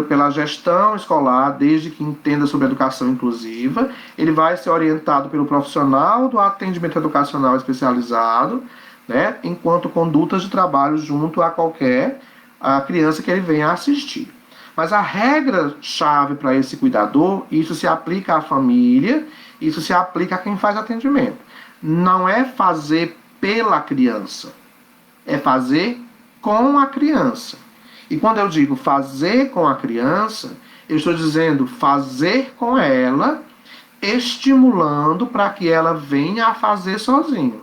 pela gestão escolar, desde que entenda sobre educação inclusiva. Ele vai ser orientado pelo profissional do atendimento educacional especializado, enquanto condutas de trabalho junto a qualquer criança que ele venha a assistir. Mas a regra-chave para esse cuidador, isso se aplica à família, isso se aplica a quem faz atendimento. Não é fazer pela criança, é fazer com a criança. E quando eu digo fazer com a criança, eu estou dizendo fazer com ela, estimulando para que ela venha a fazer sozinho.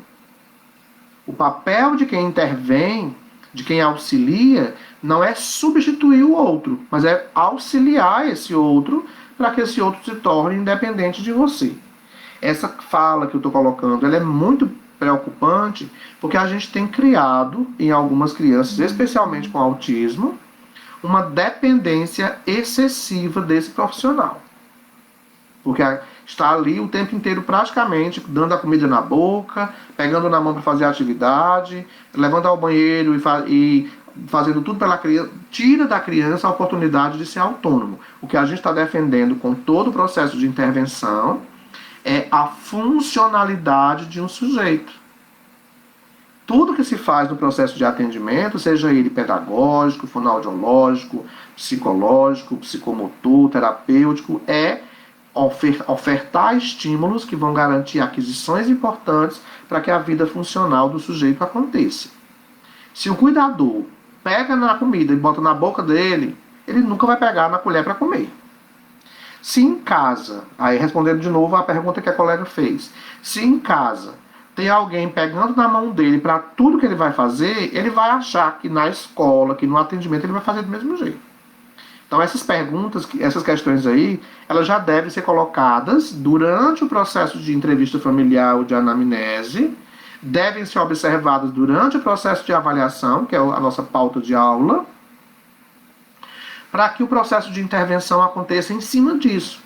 O papel de quem intervém, de quem auxilia, não é substituir o outro, mas é auxiliar esse outro para que esse outro se torne independente de você. Essa fala que eu estou colocando, ela é muito preocupante, porque a gente tem criado em algumas crianças, especialmente com autismo, uma dependência excessiva desse profissional. Porque está ali o tempo inteiro praticamente dando a comida na boca, pegando na mão para fazer a atividade, levando ao banheiro e fazendo tudo pela criança, tira da criança a oportunidade de ser autônomo. O que a gente está defendendo com todo o processo de intervenção é a funcionalidade de um sujeito. Tudo que se faz no processo de atendimento, seja ele pedagógico, fonoaudiológico, psicológico, psicomotor, terapêutico, é ofertar estímulos que vão garantir aquisições importantes para que a vida funcional do sujeito aconteça. Se o cuidador pega na comida e bota na boca dele, ele nunca vai pegar na colher para comer. Se em casa, aí respondendo de novo a pergunta que a colega fez, se em casa tem alguém pegando na mão dele para tudo que ele vai fazer, ele vai achar que na escola, que no atendimento ele vai fazer do mesmo jeito. Então essas perguntas, essas questões aí, elas já devem ser colocadas durante o processo de entrevista familiar ou de anamnese, devem ser observadas durante o processo de avaliação, que é a nossa pauta de aula, para que o processo de intervenção aconteça em cima disso.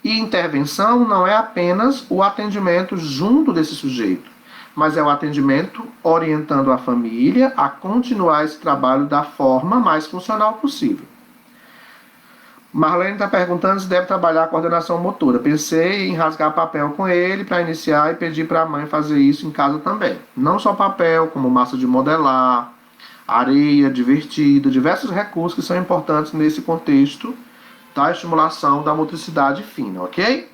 E intervenção não é apenas o atendimento junto desse sujeito, mas é o atendimento orientando a família a continuar esse trabalho da forma mais funcional possível. Marlene está perguntando se deve trabalhar a coordenação motora. Pensei em rasgar papel com ele para iniciar e pedir para a mãe fazer isso em casa também. Não só papel, como massa de modelar, areia divertida, diversos recursos que são importantes nesse contexto da estimulação da motricidade fina, ok?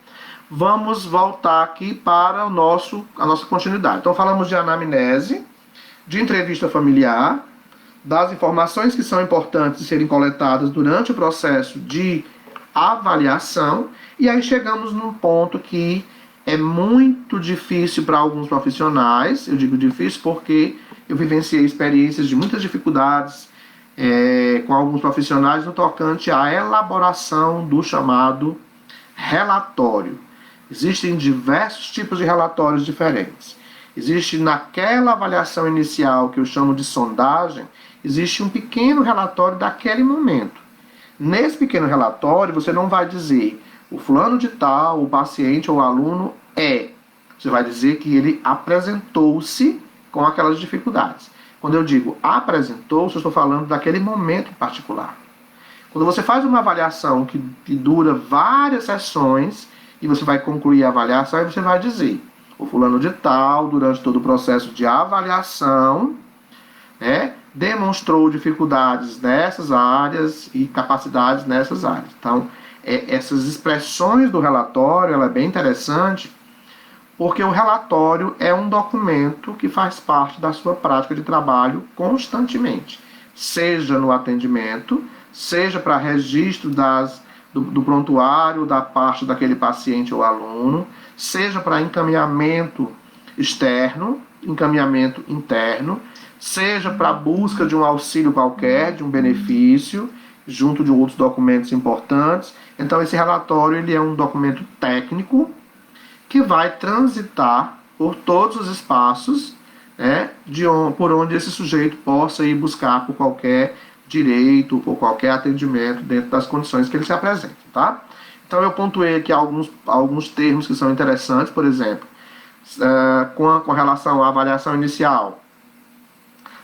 Vamos voltar aqui para a nossa continuidade. Então falamos de anamnese, de entrevista familiar, das informações que são importantes de serem coletadas durante o processo de avaliação, e aí chegamos num ponto que é muito difícil para alguns profissionais. Eu digo difícil porque eu vivenciei experiências de muitas dificuldades com alguns profissionais no tocante à elaboração do chamado relatório. Existem diversos tipos de relatórios diferentes. Existe naquela avaliação inicial, que eu chamo de sondagem, existe um pequeno relatório daquele momento. Nesse pequeno relatório, você não vai dizer o fulano de tal, o paciente ou o aluno é. Você vai dizer que ele apresentou-se com aquelas dificuldades. Quando eu digo apresentou-se, eu estou falando daquele momento em particular. Quando você faz uma avaliação que dura várias sessões e você vai concluir a avaliação, aí você vai dizer o fulano de tal, durante todo o processo de avaliação, demonstrou dificuldades nessas áreas e capacidades nessas áreas. Então, essas expressões do relatório, ela é bem interessante, porque o relatório é um documento que faz parte da sua prática de trabalho constantemente, seja no atendimento, seja para registro do prontuário da parte daquele paciente ou aluno, seja para encaminhamento externo, encaminhamento interno, seja para busca de um auxílio qualquer, de um benefício, junto de outros documentos importantes. Então esse relatório ele é um documento técnico que vai transitar por todos os espaços, por onde esse sujeito possa ir buscar por qualquer direito, por qualquer atendimento dentro das condições que ele se apresenta, tá? Então eu pontuei aqui alguns termos que são interessantes, por exemplo, com relação à avaliação inicial.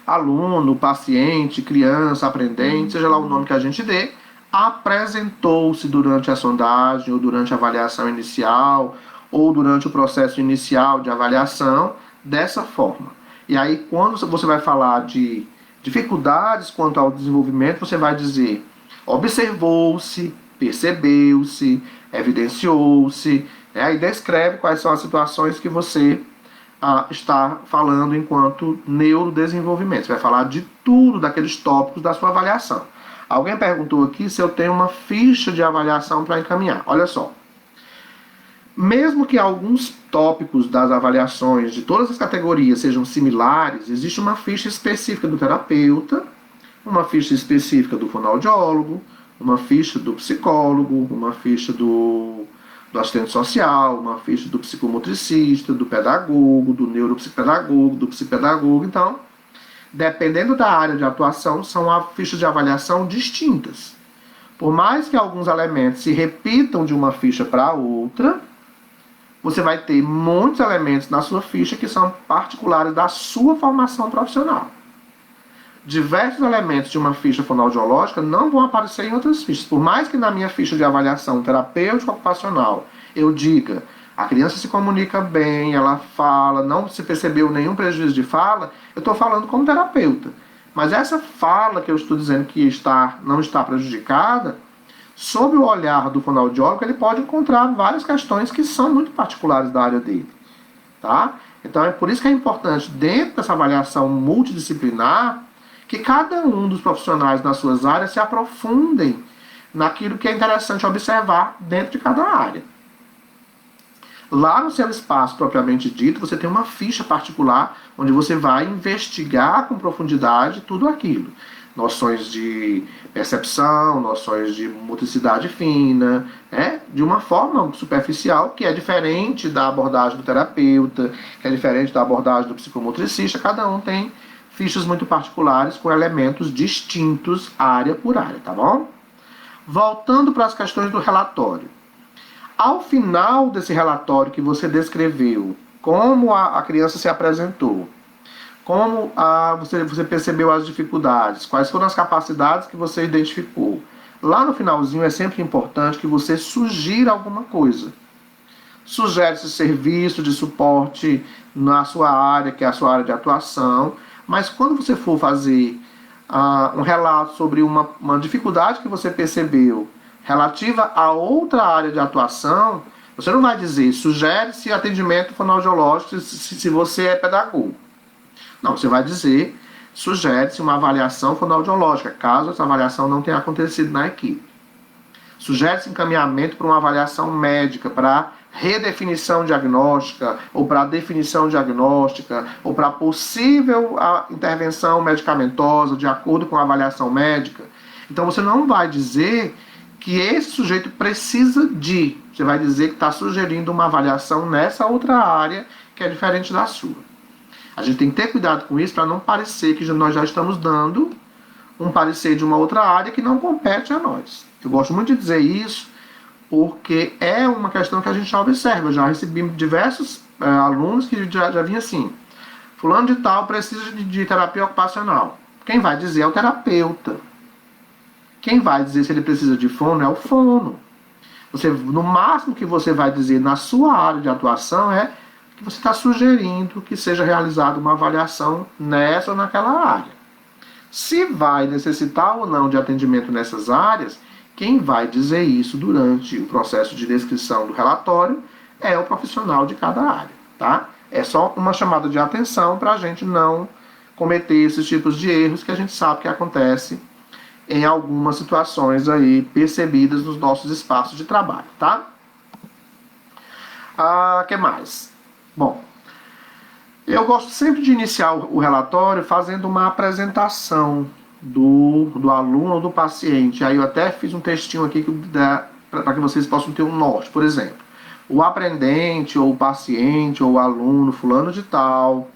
Aluno, paciente, criança, aprendente, seja lá o nome que a gente dê, apresentou-se durante a sondagem, ou durante a avaliação inicial, ou durante o processo inicial de avaliação, dessa forma. E aí, quando você vai falar de dificuldades quanto ao desenvolvimento, você vai dizer observou-se, percebeu-se, evidenciou-se, e descreve quais são as situações que você está falando enquanto neurodesenvolvimento. Você vai falar de tudo, daqueles tópicos da sua avaliação. Alguém perguntou aqui se eu tenho uma ficha de avaliação para encaminhar. Olha só. Mesmo que alguns tópicos das avaliações de todas as categorias sejam similares, existe uma ficha específica do terapeuta, uma ficha específica do fonoaudiólogo, uma ficha do psicólogo, uma ficha do assistente social, uma ficha do psicomotricista, do pedagogo, do neuropsicopedagogo, do psicopedagogo. Então, dependendo da área de atuação, são fichas de avaliação distintas. Por mais que alguns elementos se repitam de uma ficha para outra, você vai ter muitos elementos na sua ficha que são particulares da sua formação profissional. Diversos elementos de uma ficha fonoaudiológica não vão aparecer em outras fichas. Por mais que na minha ficha de avaliação terapêutica ocupacional eu diga a criança se comunica bem, ela fala, não se percebeu nenhum prejuízo de fala, eu estou falando como terapeuta. Mas essa fala que eu estou dizendo que não está prejudicada, sob o olhar do fonoaudiólogo, ele pode encontrar várias questões que são muito particulares da área dele. Tá? Então é por isso que é importante, dentro dessa avaliação multidisciplinar, que cada um dos profissionais nas suas áreas se aprofundem naquilo que é interessante observar dentro de cada área. Lá no seu espaço propriamente dito, você tem uma ficha particular onde você vai investigar com profundidade tudo aquilo. Noções de percepção, noções de motricidade fina, de uma forma superficial, que é diferente da abordagem do terapeuta, que é diferente da abordagem do psicomotricista. Cada um tem fichas muito particulares com elementos distintos área por área, tá bom? Voltando para as questões do relatório. Ao final desse relatório que você descreveu como a criança se apresentou, como você percebeu as dificuldades, quais foram as capacidades que você identificou. Lá no finalzinho é sempre importante que você sugira alguma coisa. Sugere esse serviço de suporte na sua área, que é a sua área de atuação, mas quando você for fazer um relato sobre uma dificuldade que você percebeu relativa a outra área de atuação, você não vai dizer sugere-se atendimento fonoaudiológico se você é pedagogo. Não, você vai dizer sugere-se uma avaliação fonoaudiológica, caso essa avaliação não tenha acontecido na equipe. Sugere-se encaminhamento para uma avaliação médica, para redefinição diagnóstica, ou para definição diagnóstica, ou para possível intervenção medicamentosa de acordo com a avaliação médica. Então você não vai dizer que esse sujeito precisa de, você vai dizer que está sugerindo uma avaliação nessa outra área que é diferente da sua. A gente tem que ter cuidado com isso para não parecer que nós já estamos dando um parecer de uma outra área que não compete a nós. Eu gosto muito de dizer isso porque é uma questão que a gente já observa. Eu já recebi diversos alunos que já vinham assim: fulano de tal precisa de terapia ocupacional. Quem vai dizer é o terapeuta. Quem vai dizer se ele precisa de fono é o fono. No máximo que você vai dizer na sua área de atuação é que você está sugerindo que seja realizada uma avaliação nessa ou naquela área. Se vai necessitar ou não de atendimento nessas áreas, quem vai dizer isso durante o processo de descrição do relatório é o profissional de cada área, tá? É só uma chamada de atenção para a gente não cometer esses tipos de erros que a gente sabe que acontece em algumas situações aí percebidas nos nossos espaços de trabalho, tá? Que mais? Bom, eu gosto sempre de iniciar o relatório fazendo uma apresentação do aluno ou do paciente. Aí eu até fiz um textinho aqui para que vocês possam ter um norte. Por exemplo, o aprendente, ou o paciente, ou o aluno, fulano de tal,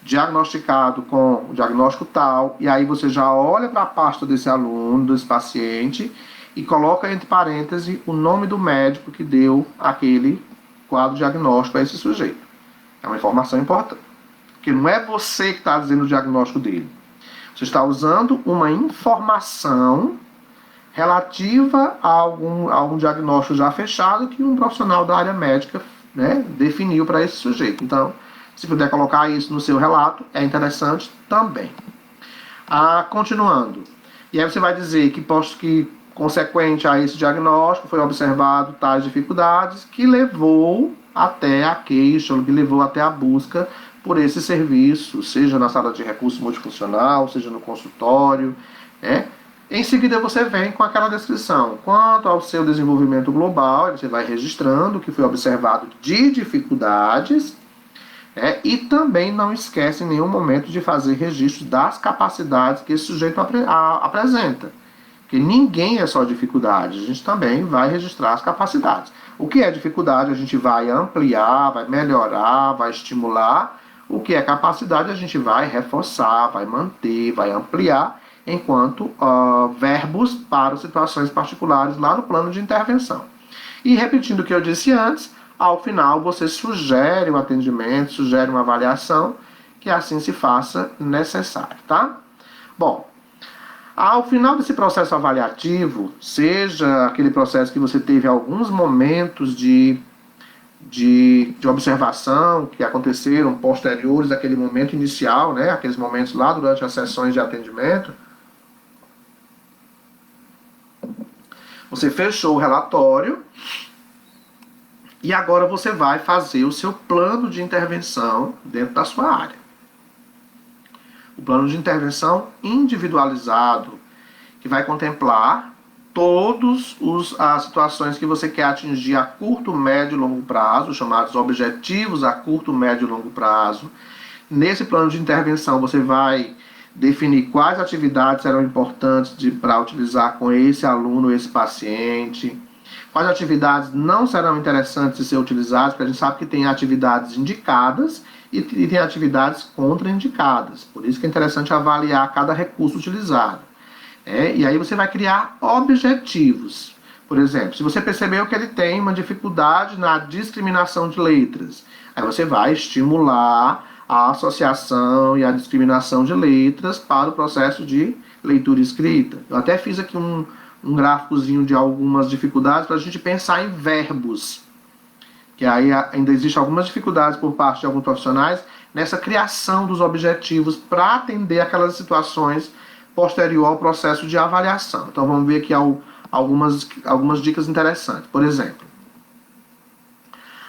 diagnosticado com o diagnóstico tal, e aí você já olha para a pasta desse aluno, desse paciente, e coloca entre parênteses o nome do médico que deu aquele quadro diagnóstico a esse sujeito. É uma informação importante. Porque não é você que está dizendo o diagnóstico dele. Você está usando uma informação relativa a algum diagnóstico já fechado que um profissional da área médica, né, definiu para esse sujeito. Então, se puder colocar isso no seu relato, é interessante também. Continuando. E aí você vai dizer que, posto que, consequente a esse diagnóstico, foi observado tais dificuldades que levou até a queixa, que levou até a busca por esse serviço, seja na sala de recurso multifuncional, seja no consultório. Em seguida você vem com aquela descrição. Quanto ao seu desenvolvimento global, você vai registrando o que foi observado de dificuldades, e também não esquece em nenhum momento de fazer registro das capacidades que esse sujeito apresenta. Porque ninguém é só dificuldade, a gente também vai registrar as capacidades. O que é dificuldade a gente vai ampliar, vai melhorar, vai estimular. O que é capacidade a gente vai reforçar, vai manter, vai ampliar, enquanto verbos para situações particulares lá no plano de intervenção. E repetindo o que eu disse antes, ao final você sugere o atendimento, sugere uma avaliação, que assim se faça necessário, tá? Bom, ao final desse processo avaliativo, seja aquele processo que você teve alguns momentos de observação que aconteceram posteriores àquele momento inicial, né, aqueles momentos lá durante as sessões de atendimento, você fechou o relatório e agora você vai fazer o seu plano de intervenção dentro da sua área. O plano de intervenção individualizado, que vai contemplar todas as situações que você quer atingir a curto, médio e longo prazo, chamados objetivos a curto, médio e longo prazo. Nesse plano de intervenção você vai definir quais atividades serão importantes para utilizar com esse aluno, esse paciente, quais atividades não serão interessantes de ser utilizadas, porque a gente sabe que tem atividades indicadas e tem atividades contraindicadas. Por isso que é interessante avaliar cada recurso utilizado. E aí você vai criar objetivos. Por exemplo, se você percebeu que ele tem uma dificuldade na discriminação de letras, aí você vai estimular a associação e a discriminação de letras para o processo de leitura e escrita. Eu até fiz aqui um gráficozinho de algumas dificuldades para a gente pensar em verbos, que aí ainda existem algumas dificuldades por parte de alguns profissionais nessa criação dos objetivos para atender aquelas situações posterior ao processo de avaliação. Então vamos ver aqui algumas dicas interessantes. Por exemplo,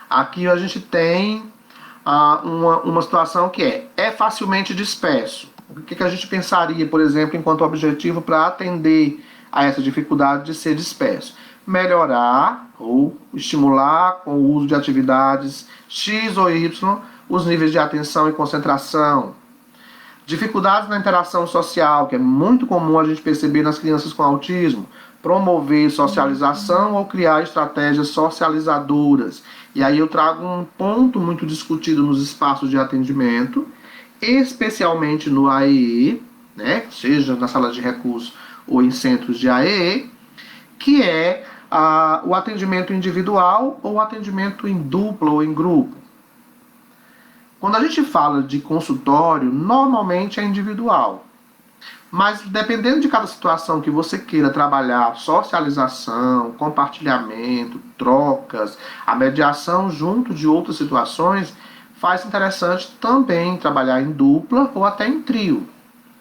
aqui a gente tem uma situação que é facilmente disperso. O que a gente pensaria, por exemplo, enquanto objetivo para atender a essa dificuldade de ser disperso? Melhorar ou estimular com o uso de atividades X ou Y os níveis de atenção e concentração. Dificuldades na interação social, que é muito comum a gente perceber nas crianças com autismo. Promover socialização ou criar estratégias socializadoras. E aí eu trago um ponto muito discutido nos espaços de atendimento, especialmente no AEE, né, seja na sala de recurso ou em centros de AEE, que é o atendimento individual ou atendimento em dupla ou em grupo. Quando a gente fala de consultório, normalmente é individual. Mas dependendo de cada situação que você queira trabalhar, socialização, compartilhamento, trocas, a mediação junto de outras situações, faz interessante também trabalhar em dupla ou até em trio.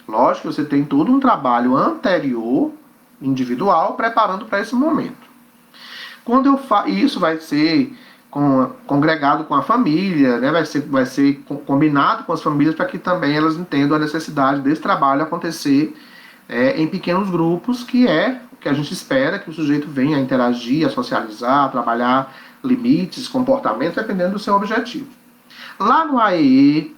Lógico que você tem todo um trabalho anterior, individual, preparando para esse momento. Isso vai ser congregado com a família, né? vai ser combinado com as famílias para que também elas entendam a necessidade desse trabalho acontecer em pequenos grupos, que é o que a gente espera que o sujeito venha a interagir, a socializar, a trabalhar limites, comportamentos, dependendo do seu objetivo. Lá no AEE,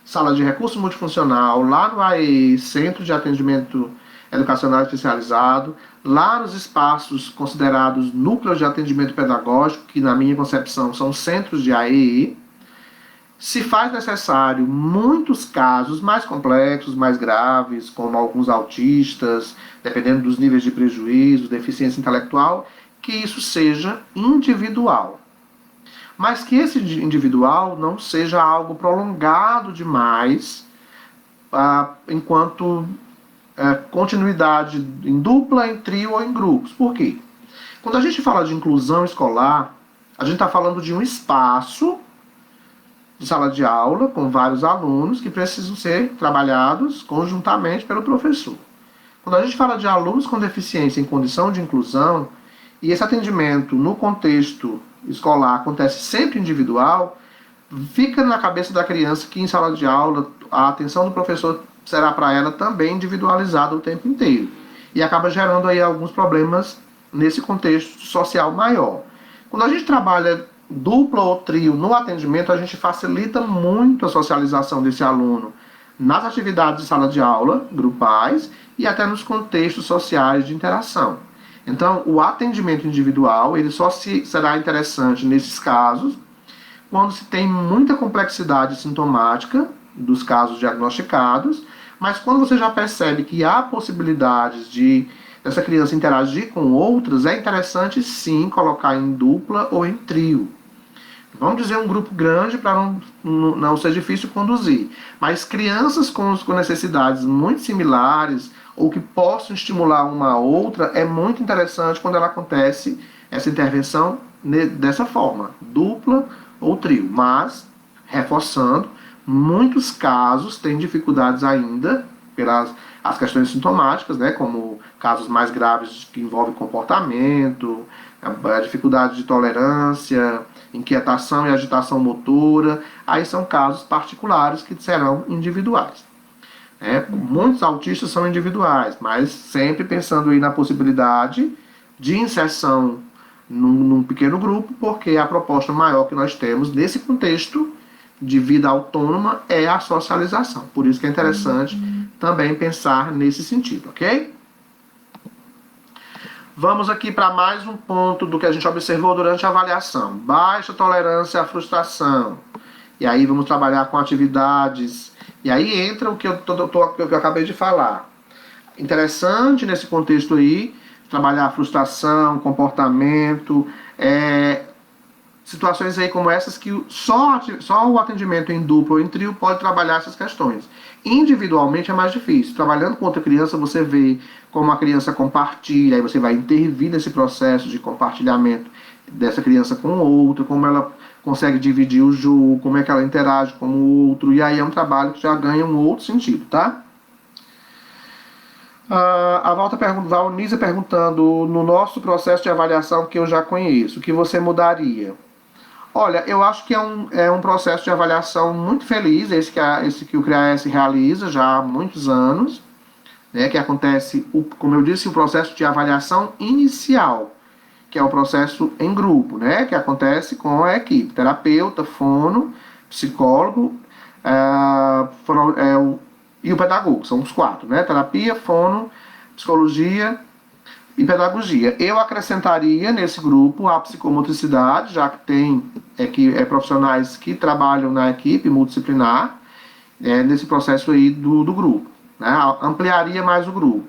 Sala de Recurso Multifuncional, lá no AEE, Centro de Atendimento Educacional Especializado, lá nos espaços considerados núcleos de atendimento pedagógico, que na minha concepção são centros de AEE, se faz necessário muitos casos mais complexos, mais graves, como alguns autistas, dependendo dos níveis de prejuízo, deficiência intelectual, que isso seja individual. Mas que esse individual não seja algo prolongado demais, enquanto continuidade em dupla, em trio ou em grupos. Por quê? Quando a gente fala de inclusão escolar, a gente está falando de um espaço de sala de aula com vários alunos que precisam ser trabalhados conjuntamente pelo professor. Quando a gente fala de alunos com deficiência em condição de inclusão, e esse atendimento no contexto escolar acontece sempre individual, fica na cabeça da criança que em sala de aula a atenção do professor será para ela também individualizada o tempo inteiro. E acaba gerando aí alguns problemas nesse contexto social maior. Quando a gente trabalha dupla ou trio no atendimento, a gente facilita muito a socialização desse aluno nas atividades de sala de aula, grupais, e até nos contextos sociais de interação. Então, o atendimento individual, ele só será interessante nesses casos, quando se tem muita complexidade sintomática dos casos diagnosticados, mas quando você já percebe que há possibilidades dessa criança interagir com outras, é interessante sim colocar em dupla ou em trio. Vamos dizer um grupo grande para não ser difícil conduzir. Mas crianças com necessidades muito similares ou que possam estimular uma a outra, é muito interessante quando ela acontece essa intervenção dessa forma, dupla ou trio. Mas, reforçando, muitos casos têm dificuldades ainda pelas as questões sintomáticas, né, como casos mais graves que envolvem comportamento, a dificuldade de tolerância, inquietação e agitação motora. Aí são casos particulares que serão individuais. Muitos autistas são individuais, mas sempre pensando aí na possibilidade de inserção num pequeno grupo, porque a proposta maior que nós temos nesse contexto de vida autônoma é a socialização. Por isso que é interessante também pensar nesse sentido, ok? Vamos aqui para mais um ponto do que a gente observou durante a avaliação. Baixa tolerância à frustração. E aí vamos trabalhar com atividades. E aí entra o que eu acabei de falar. Interessante nesse contexto aí, trabalhar frustração, comportamento, situações aí como essas que só o atendimento em duplo ou em trio pode trabalhar essas questões. Individualmente é mais difícil. Trabalhando com outra criança, você vê como a criança compartilha, aí você vai intervir nesse processo de compartilhamento dessa criança com outra, como ela consegue dividir o jogo, como é que ela interage com o outro, e aí é um trabalho que já ganha um outro sentido, tá? A Valnísia perguntando, no nosso processo de avaliação que eu já conheço, o que você mudaria? Olha, eu acho que é um processo de avaliação muito feliz, esse que o CREAS realiza já há muitos anos, né, que acontece, como eu disse, o processo de avaliação inicial, que é o processo em grupo, né, que acontece com a equipe, terapeuta, fono, psicólogo e o pedagogo, são os quatro, né, terapia, fono, psicologia e pedagogia. Eu acrescentaria nesse grupo a psicomotricidade, já que tem profissionais que trabalham na equipe multidisciplinar, nesse processo aí do grupo. Né? Ampliaria mais o grupo,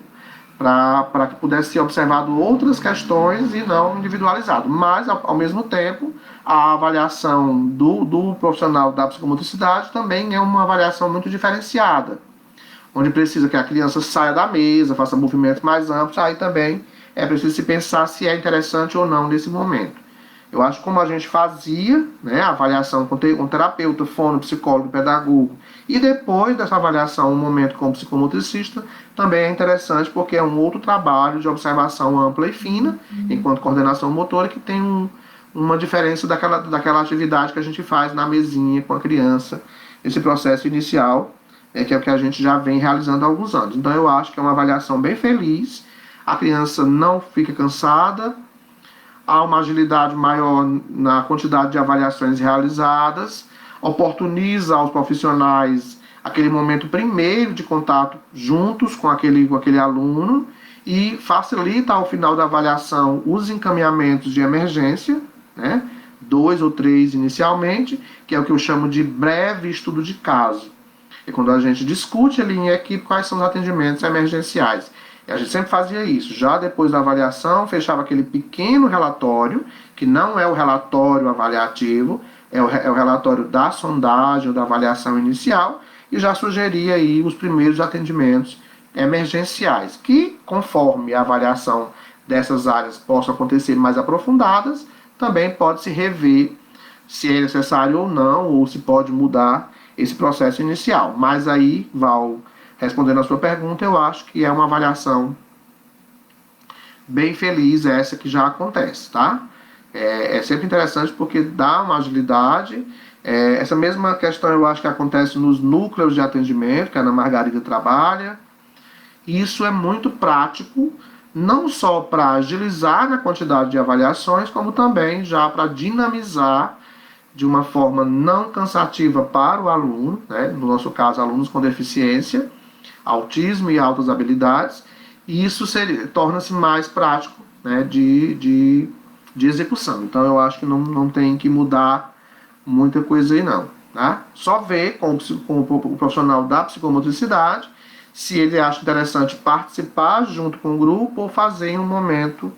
para que pudesse ser observado outras questões e não individualizado. Mas, ao mesmo tempo, a avaliação do profissional da psicomotricidade também é uma avaliação muito diferenciada, onde precisa que a criança saia da mesa, faça movimentos mais amplos, aí também é preciso se pensar se é interessante ou não nesse momento. Eu acho que como a gente fazia, né, a avaliação com terapeuta, fono, psicólogo, pedagogo, e depois dessa avaliação, um momento com o psicomotricista, também é interessante porque é um outro trabalho de observação ampla e fina, enquanto coordenação motora, que tem uma diferença daquela atividade que a gente faz na mesinha com a criança, esse processo inicial, que é o que a gente já vem realizando há alguns anos. Então eu acho que é uma avaliação bem feliz, a criança não fica cansada, há uma agilidade maior na quantidade de avaliações realizadas, oportuniza aos profissionais aquele momento primeiro de contato juntos com aquele aluno e facilita ao final da avaliação os encaminhamentos de emergência, né? 2 ou 3 inicialmente, que é o que eu chamo de breve estudo de caso. É quando a gente discute ali em equipe quais são os atendimentos emergenciais. E a gente sempre fazia isso. Já depois da avaliação, fechava aquele pequeno relatório, que não é o relatório avaliativo, é o relatório da sondagem ou da avaliação inicial, e já sugeria aí os primeiros atendimentos emergenciais, que conforme a avaliação dessas áreas possam acontecer mais aprofundadas, também pode se rever se é necessário ou não, ou se pode mudar esse processo inicial. Mas aí, Val, respondendo a sua pergunta, eu acho que é uma avaliação bem feliz essa que já acontece, tá? É sempre interessante porque dá uma agilidade. Essa mesma questão eu acho que acontece nos núcleos de atendimento, que a Ana Margarida trabalha. E isso é muito prático, não só para agilizar na quantidade de avaliações, como também já para dinamizar de uma forma não cansativa para o aluno, né? No nosso caso, alunos com deficiência, autismo e altas habilidades, e isso torna-se mais prático, né, de execução. Então eu acho que não tem que mudar muita coisa aí não. Tá? Só ver com o profissional da psicomotricidade se ele acha interessante participar junto com o grupo ou fazer em um momento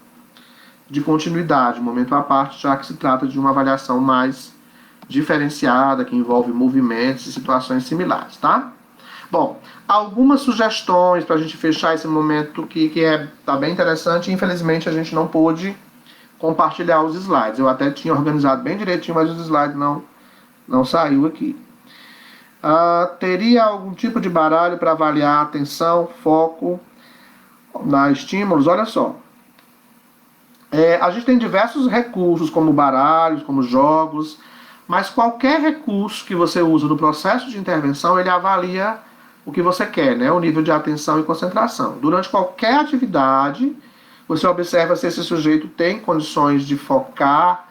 de continuidade, um momento à parte, já que se trata de uma avaliação mais diferenciada, que envolve movimentos e situações similares, tá? Bom, algumas sugestões para a gente fechar esse momento que tá bem interessante. Infelizmente a gente não pôde compartilhar os slides. Eu até tinha organizado bem direitinho, mas os slides não saiu aqui. Teria algum tipo de baralho para avaliar atenção, foco, na estímulos? Olha só. A gente tem diversos recursos, como baralhos, como jogos, mas qualquer recurso que você usa no processo de intervenção, ele avalia o que você quer, né? O nível de atenção e concentração. Durante qualquer atividade, você observa se esse sujeito tem condições de focar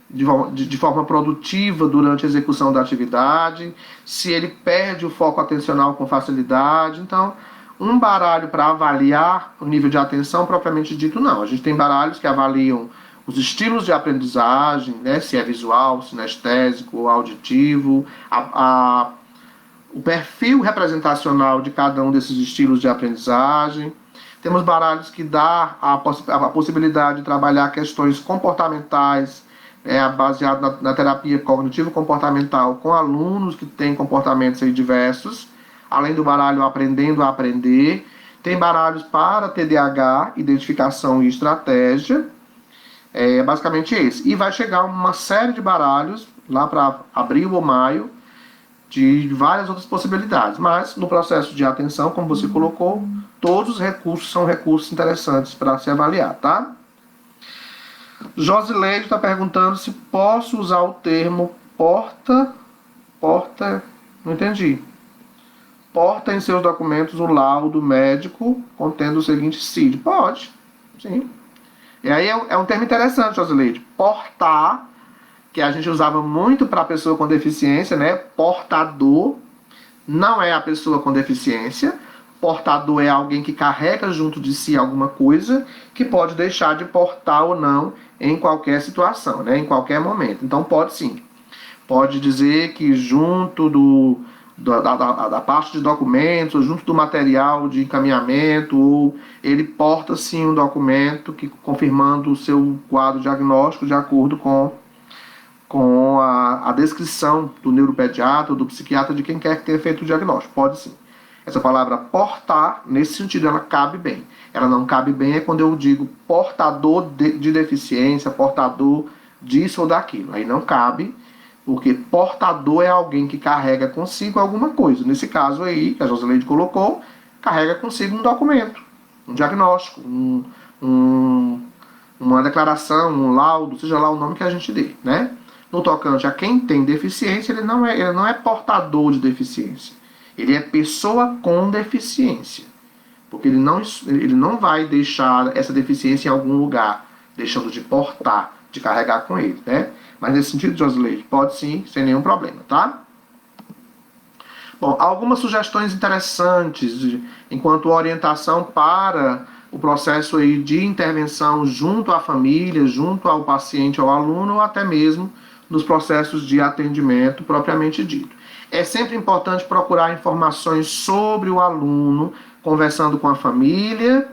de forma produtiva durante a execução da atividade, se ele perde o foco atencional com facilidade. Então, um baralho para avaliar o nível de atenção propriamente dito, não. A gente tem baralhos que avaliam os estilos de aprendizagem, né, se é visual, sinestésico, auditivo, o perfil representacional de cada um desses estilos de aprendizagem. Temos baralhos que dá a possibilidade de trabalhar questões comportamentais, baseado na terapia cognitivo-comportamental com alunos que têm comportamentos aí diversos, além do baralho Aprendendo a Aprender. Tem baralhos para TDAH, identificação e estratégia. É basicamente esse. E vai chegar uma série de baralhos lá para abril ou maio, de várias outras possibilidades. Mas no processo de atenção, como você colocou, todos os recursos são recursos interessantes para se avaliar, tá? Josileide está perguntando se posso usar o termo porta, não entendi. Porta em seus documentos o laudo médico contendo o seguinte CID. Pode, sim. E aí é um termo interessante, Josileide. Portar, que a gente usava muito para a pessoa com deficiência, né? Portador não é a pessoa com deficiência. Portador é alguém que carrega junto de si alguma coisa que pode deixar de portar ou não em qualquer situação, né? Em qualquer momento. Então pode sim. Pode dizer que junto da parte de documentos, ou junto do material de encaminhamento, ou ele porta sim um documento confirmando o seu quadro diagnóstico de acordo com a descrição do neuropediatra ou do psiquiatra de quem quer que tenha feito o diagnóstico. Pode sim. Essa palavra portar, nesse sentido, ela cabe bem. Ela não cabe bem é quando eu digo portador de deficiência, portador disso ou daquilo. Aí não cabe, porque portador é alguém que carrega consigo alguma coisa. Nesse caso aí, que a Josileide colocou, carrega consigo um documento, um diagnóstico, uma declaração, um laudo, seja lá o nome que a gente dê, né? No tocante a quem tem deficiência, ele não é portador de deficiência. Ele é pessoa com deficiência. Porque ele não vai deixar essa deficiência em algum lugar, deixando de portar, de carregar com ele, né? Mas nesse sentido, Josileide, pode sim, sem nenhum problema, tá? Bom, algumas sugestões interessantes enquanto orientação para o processo aí de intervenção junto à família, junto ao paciente, ao aluno, ou até mesmo nos processos de atendimento propriamente dito. É sempre importante procurar informações sobre o aluno, conversando com a família,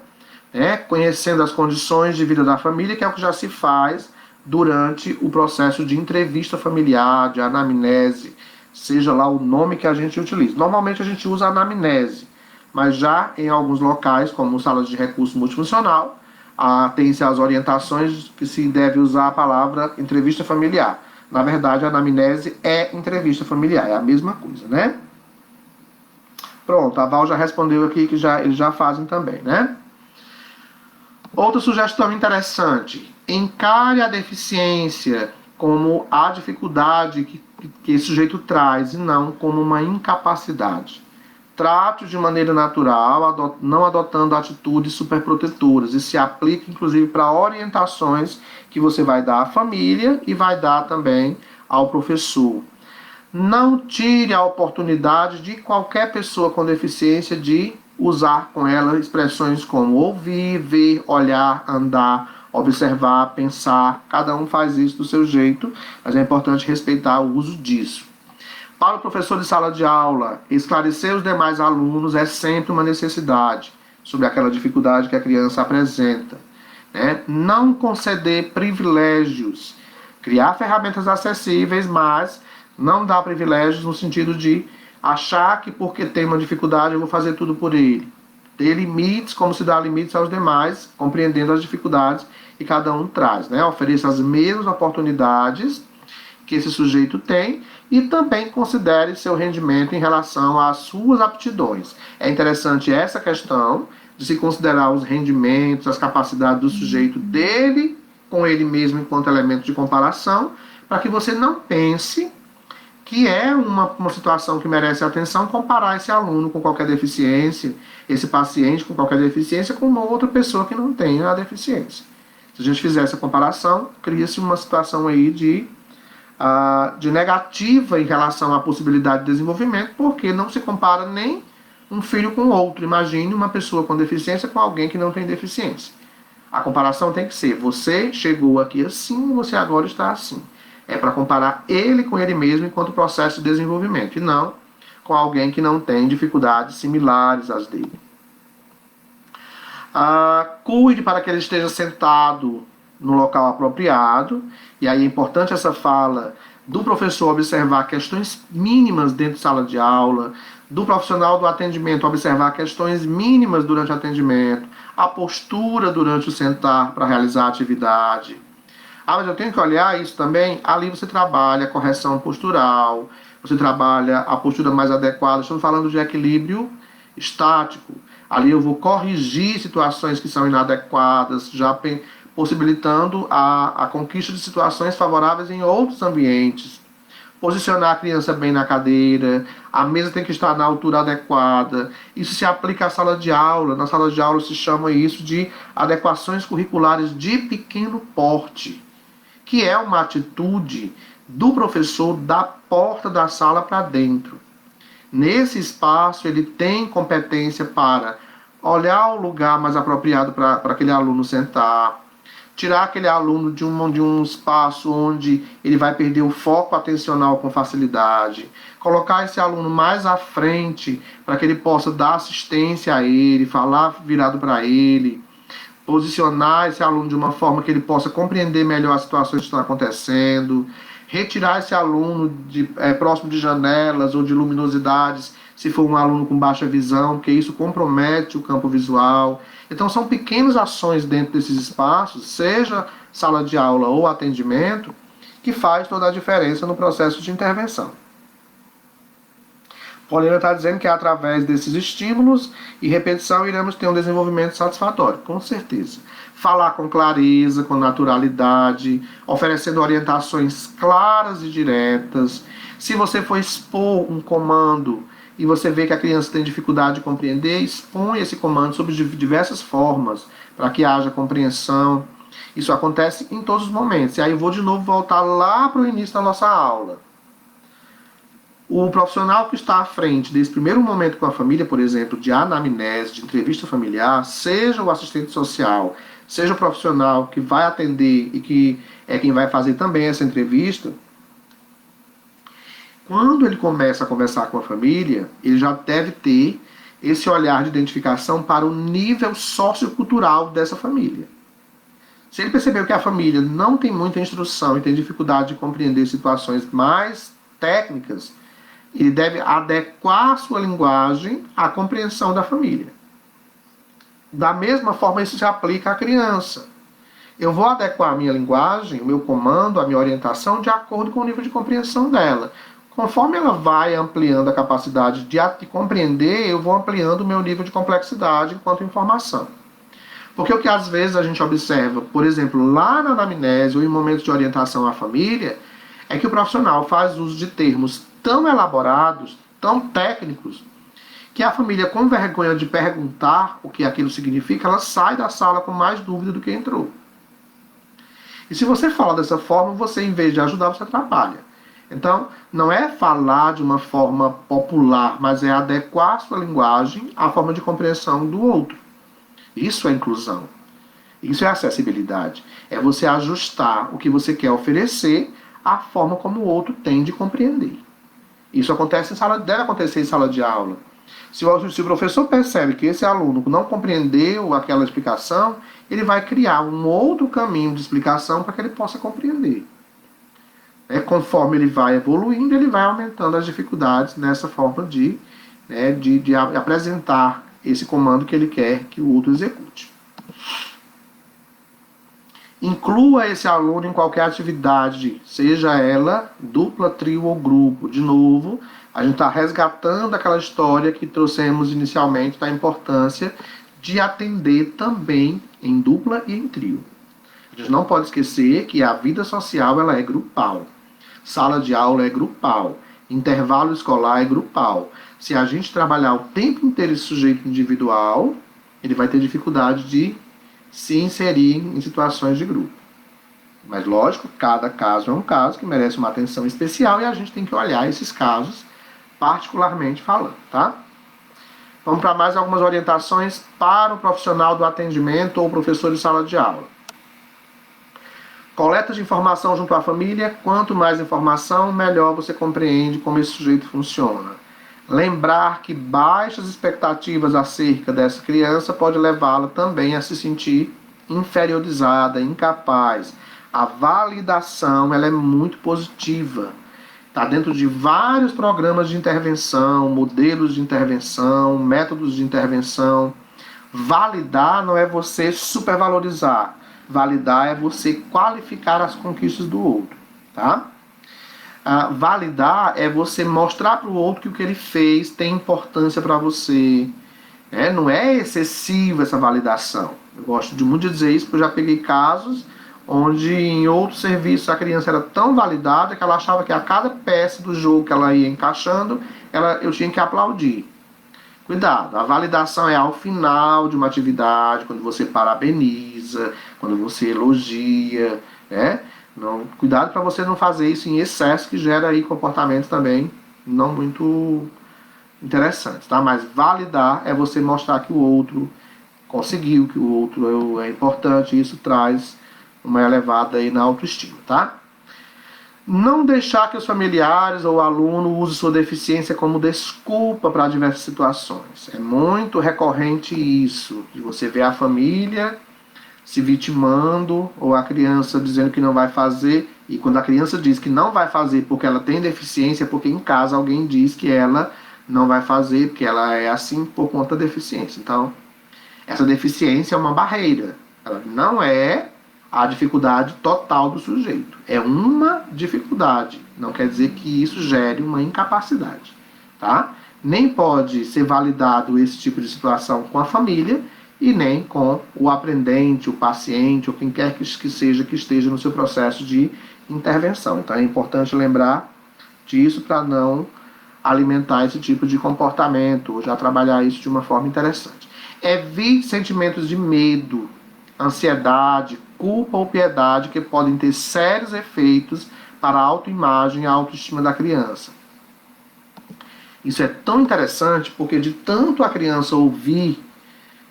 né, conhecendo as condições de vida da família, que é o que já se faz durante o processo de entrevista familiar, de anamnese, seja lá o nome que a gente utiliza. Normalmente a gente usa anamnese, mas já em alguns locais, como salas de recurso multifuncional, tem-se as orientações que se deve usar a palavra entrevista familiar. Na verdade, a anamnese é entrevista familiar, é a mesma coisa, né? Pronto, a Val já respondeu aqui que eles já fazem também, né? Outra sugestão interessante: encare a deficiência como a dificuldade que esse sujeito traz e não como uma incapacidade. Trate-o de maneira natural, não adotando atitudes superprotetoras. E se aplica, inclusive, para orientações que você vai dar à família e vai dar também ao professor. Não tire a oportunidade de qualquer pessoa com deficiência de usar com ela expressões como ouvir, ver, olhar, andar, observar, pensar. Cada um faz isso do seu jeito, mas é importante respeitar o uso disso. Para o professor de sala de aula, esclarecer os demais alunos é sempre uma necessidade sobre aquela dificuldade que a criança apresenta, né? Não conceder privilégios, criar ferramentas acessíveis, mas não dar privilégios no sentido de achar que porque tem uma dificuldade eu vou fazer tudo por ele. Ter limites, como se dá limites aos demais, compreendendo as dificuldades que cada um traz, né? Ofereça as mesmas oportunidades que esse sujeito tem e também considere seu rendimento em relação às suas aptidões. É interessante essa questão de se considerar os rendimentos, as capacidades do sujeito dele com ele mesmo enquanto elemento de comparação, para que você não pense que é uma situação que merece atenção comparar esse aluno com qualquer deficiência, esse paciente com qualquer deficiência com uma outra pessoa que não tenha a deficiência. Se a gente fizer essa comparação, cria-se uma situação aí de negativa em relação à possibilidade de desenvolvimento, porque não se compara nem um filho com o outro. Imagine uma pessoa com deficiência com alguém que não tem deficiência. A comparação tem que ser: você chegou aqui assim, você agora está assim. É para comparar ele com ele mesmo enquanto processo de desenvolvimento, e não com alguém que não tem dificuldades similares às dele. Cuide para que ele esteja sentado no local apropriado, e aí é importante essa fala do professor observar questões mínimas dentro de sala de aula, do profissional do atendimento observar questões mínimas durante o atendimento, a postura durante o sentar para realizar a atividade. Mas eu tenho que olhar isso também, ali você trabalha a correção postural, você trabalha a postura mais adequada, estamos falando de equilíbrio estático. Ali eu vou corrigir situações que são inadequadas, já possibilitando a conquista de situações favoráveis em outros ambientes. Posicionar a criança bem na cadeira, a mesa tem que estar na altura adequada. Isso se aplica à sala de aula. Na sala de aula se chama isso de adequações curriculares de pequeno porte, que é uma atitude do professor da porta da sala para dentro. Nesse espaço, ele tem competência para olhar o lugar mais apropriado para aquele aluno sentar, tirar aquele aluno de um espaço onde ele vai perder o foco atencional com facilidade, colocar esse aluno mais à frente para que ele possa dar assistência a ele, falar virado para ele, posicionar esse aluno de uma forma que ele possa compreender melhor as situações que estão acontecendo, retirar esse aluno próximo de janelas ou de luminosidades, se for um aluno com baixa visão, porque isso compromete o campo visual. Então são pequenas ações dentro desses espaços, seja sala de aula ou atendimento, que faz toda a diferença no processo de intervenção. Paulina está dizendo que através desses estímulos e repetição iremos ter um desenvolvimento satisfatório, com certeza. Falar com clareza, com naturalidade, oferecendo orientações claras e diretas. Se você for expor um comando e você vê que a criança tem dificuldade de compreender, expõe esse comando sob diversas formas, para que haja compreensão. Isso acontece em todos os momentos. E aí eu vou de novo voltar lá para o início da nossa aula. O profissional que está à frente desse primeiro momento com a família, por exemplo, de anamnese, de entrevista familiar, seja o assistente social, seja o profissional que vai atender e que é quem vai fazer também essa entrevista, quando ele começa a conversar com a família, ele já deve ter esse olhar de identificação para o nível sociocultural dessa família. Se ele percebeu que a família não tem muita instrução e tem dificuldade de compreender situações mais técnicas, ele deve adequar sua linguagem à compreensão da família. Da mesma forma, isso se aplica à criança. Eu vou adequar a minha linguagem, o meu comando, a minha orientação, de acordo com o nível de compreensão dela. Conforme ela vai ampliando a capacidade de compreender, eu vou ampliando o meu nível de complexidade enquanto informação. Porque o que às vezes a gente observa, por exemplo, lá na anamnese ou em momentos de orientação à família, é que o profissional faz uso de termos tão elaborados, tão técnicos, que a família, com vergonha de perguntar o que aquilo significa, ela sai da sala com mais dúvida do que entrou. E se você fala dessa forma, você, em vez de ajudar, você atrapalha. Então, não é falar de uma forma popular, mas é adequar sua linguagem à forma de compreensão do outro. Isso é inclusão. Isso é acessibilidade. É você ajustar o que você quer oferecer à forma como o outro tem de compreender. Isso acontece deve acontecer em sala de aula. Se o professor percebe que esse aluno não compreendeu aquela explicação, ele vai criar um outro caminho de explicação para que ele possa compreender. Conforme ele vai evoluindo, ele vai aumentando as dificuldades nessa forma de apresentar esse comando que ele quer que o outro execute. Inclua esse aluno em qualquer atividade, seja ela dupla, trio ou grupo. De novo, a gente está resgatando aquela história que trouxemos inicialmente da importância de atender também em dupla e em trio. A gente não pode esquecer que a vida social ela é grupal. Sala de aula é grupal. Intervalo escolar é grupal. Se a gente trabalhar o tempo inteiro esse sujeito individual, ele vai ter dificuldade de se inserir em situações de grupo. Mas, lógico, cada caso é um caso que merece uma atenção especial e a gente tem que olhar esses casos particularmente falando, tá? Vamos para mais algumas orientações para o profissional do atendimento ou professor de sala de aula. Coleta de informação junto à família. Quanto mais informação, melhor você compreende como esse sujeito funciona. Lembrar que baixas expectativas acerca dessa criança pode levá-la também a se sentir inferiorizada, incapaz. A validação, ela é muito positiva. Está dentro de vários programas de intervenção, modelos de intervenção, métodos de intervenção. Validar não é você supervalorizar. Validar é você qualificar as conquistas do outro, tá? Validar é você mostrar para o outro que o que ele fez tem importância para você. Não é excessiva essa validação. Eu gosto muito de dizer isso, porque eu já peguei casos onde em outros serviços a criança era tão validada que ela achava que a cada peça do jogo que ela ia encaixando, eu tinha que aplaudir. Cuidado, a validação é ao final de uma atividade, quando você parabeniza, quando você elogia, né? Não, cuidado para você não fazer isso em excesso, que gera aí comportamentos também não muito interessantes, tá? Mas validar é você mostrar que o outro conseguiu, que o outro é importante, e isso traz uma elevada aí na autoestima, tá? Não deixar que os familiares ou o aluno use sua deficiência como desculpa para diversas situações. É muito recorrente isso, de você ver a família se vitimando, ou a criança dizendo que não vai fazer, e quando a criança diz que não vai fazer porque ela tem deficiência, é porque em casa alguém diz que ela não vai fazer, porque ela é assim por conta da deficiência. Então, essa deficiência é uma barreira, ela não é a dificuldade total do sujeito. É uma dificuldade, não quer dizer que isso gere uma incapacidade, tá? Nem pode ser validado esse tipo de situação com a família, e nem com o aprendente, o paciente, ou quem quer que seja que esteja no seu processo de intervenção. Então é importante lembrar disso para não alimentar esse tipo de comportamento, ou já trabalhar isso de uma forma interessante. Evite sentimentos de medo, ansiedade, culpa ou piedade que podem ter sérios efeitos para a autoimagem e a autoestima da criança. Isso é tão interessante porque de tanto a criança ouvir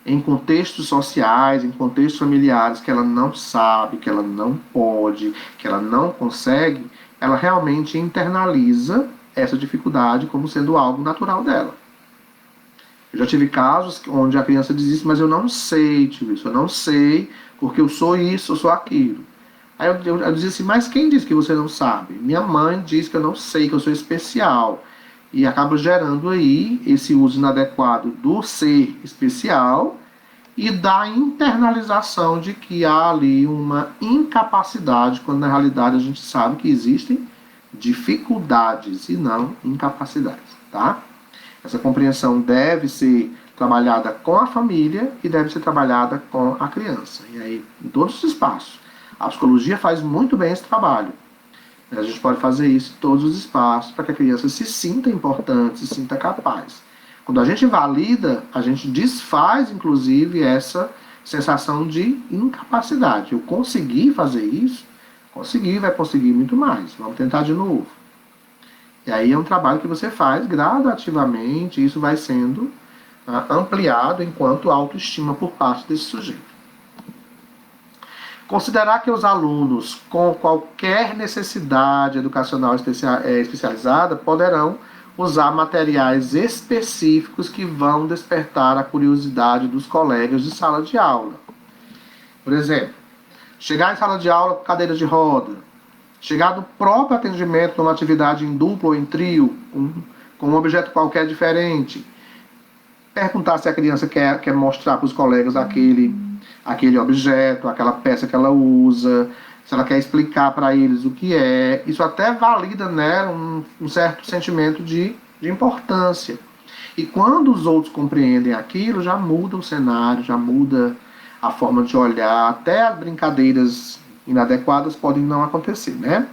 em contextos sociais, em contextos familiares, que ela não sabe, que ela não pode, que ela não consegue, ela realmente internaliza essa dificuldade como sendo algo natural dela. Eu já tive casos onde a criança diz isso, mas eu não sei, tio, isso, eu não sei, porque eu sou isso, eu sou aquilo. Aí eu dizia assim, mas quem disse que você não sabe? Minha mãe diz que eu não sei, que eu sou especial. E acaba gerando aí esse uso inadequado do ser especial e da internalização de que há ali uma incapacidade, quando na realidade a gente sabe que existem dificuldades e não incapacidades, tá? Essa compreensão deve ser trabalhada com a família e deve ser trabalhada com a criança. E aí, em todos os espaços. A psicologia faz muito bem esse trabalho. A gente pode fazer isso em todos os espaços para que a criança se sinta importante, se sinta capaz. Quando a gente valida, a gente desfaz, inclusive, essa sensação de incapacidade. Eu consegui fazer isso, consegui, vai conseguir muito mais. Vamos tentar de novo. E aí é um trabalho que você faz gradativamente, e isso vai sendo ampliado enquanto autoestima por parte desse sujeito. Considerar que os alunos com qualquer necessidade educacional especializada poderão usar materiais específicos que vão despertar a curiosidade dos colegas de sala de aula. Por exemplo, chegar em sala de aula com cadeira de roda, chegar no próprio atendimento numa atividade em duplo ou em trio, com um objeto qualquer diferente, perguntar se a criança quer mostrar para os colegas aquele objeto, aquela peça que ela usa, se ela quer explicar para eles o que é. Isso até valida, né, um certo sentimento de importância. E quando os outros compreendem aquilo, já muda o cenário, já muda a forma de olhar, até as brincadeiras inadequadas podem não acontecer, né?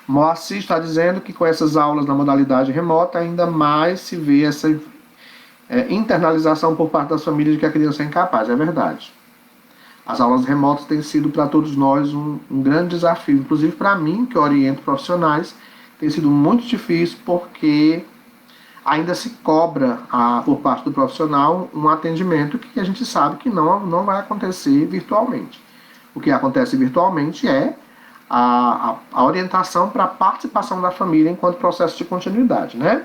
Moacir está dizendo que com essas aulas na modalidade remota ainda mais se vê essa internalização por parte das famílias de que a criança é incapaz. É verdade. As aulas remotas têm sido para todos nós um grande desafio, inclusive para mim, que oriento profissionais, tem sido muito difícil porque ainda se cobra por parte do profissional um atendimento que a gente sabe que não vai acontecer virtualmente. O que acontece virtualmente é a orientação para a participação da família enquanto processo de continuidade, né?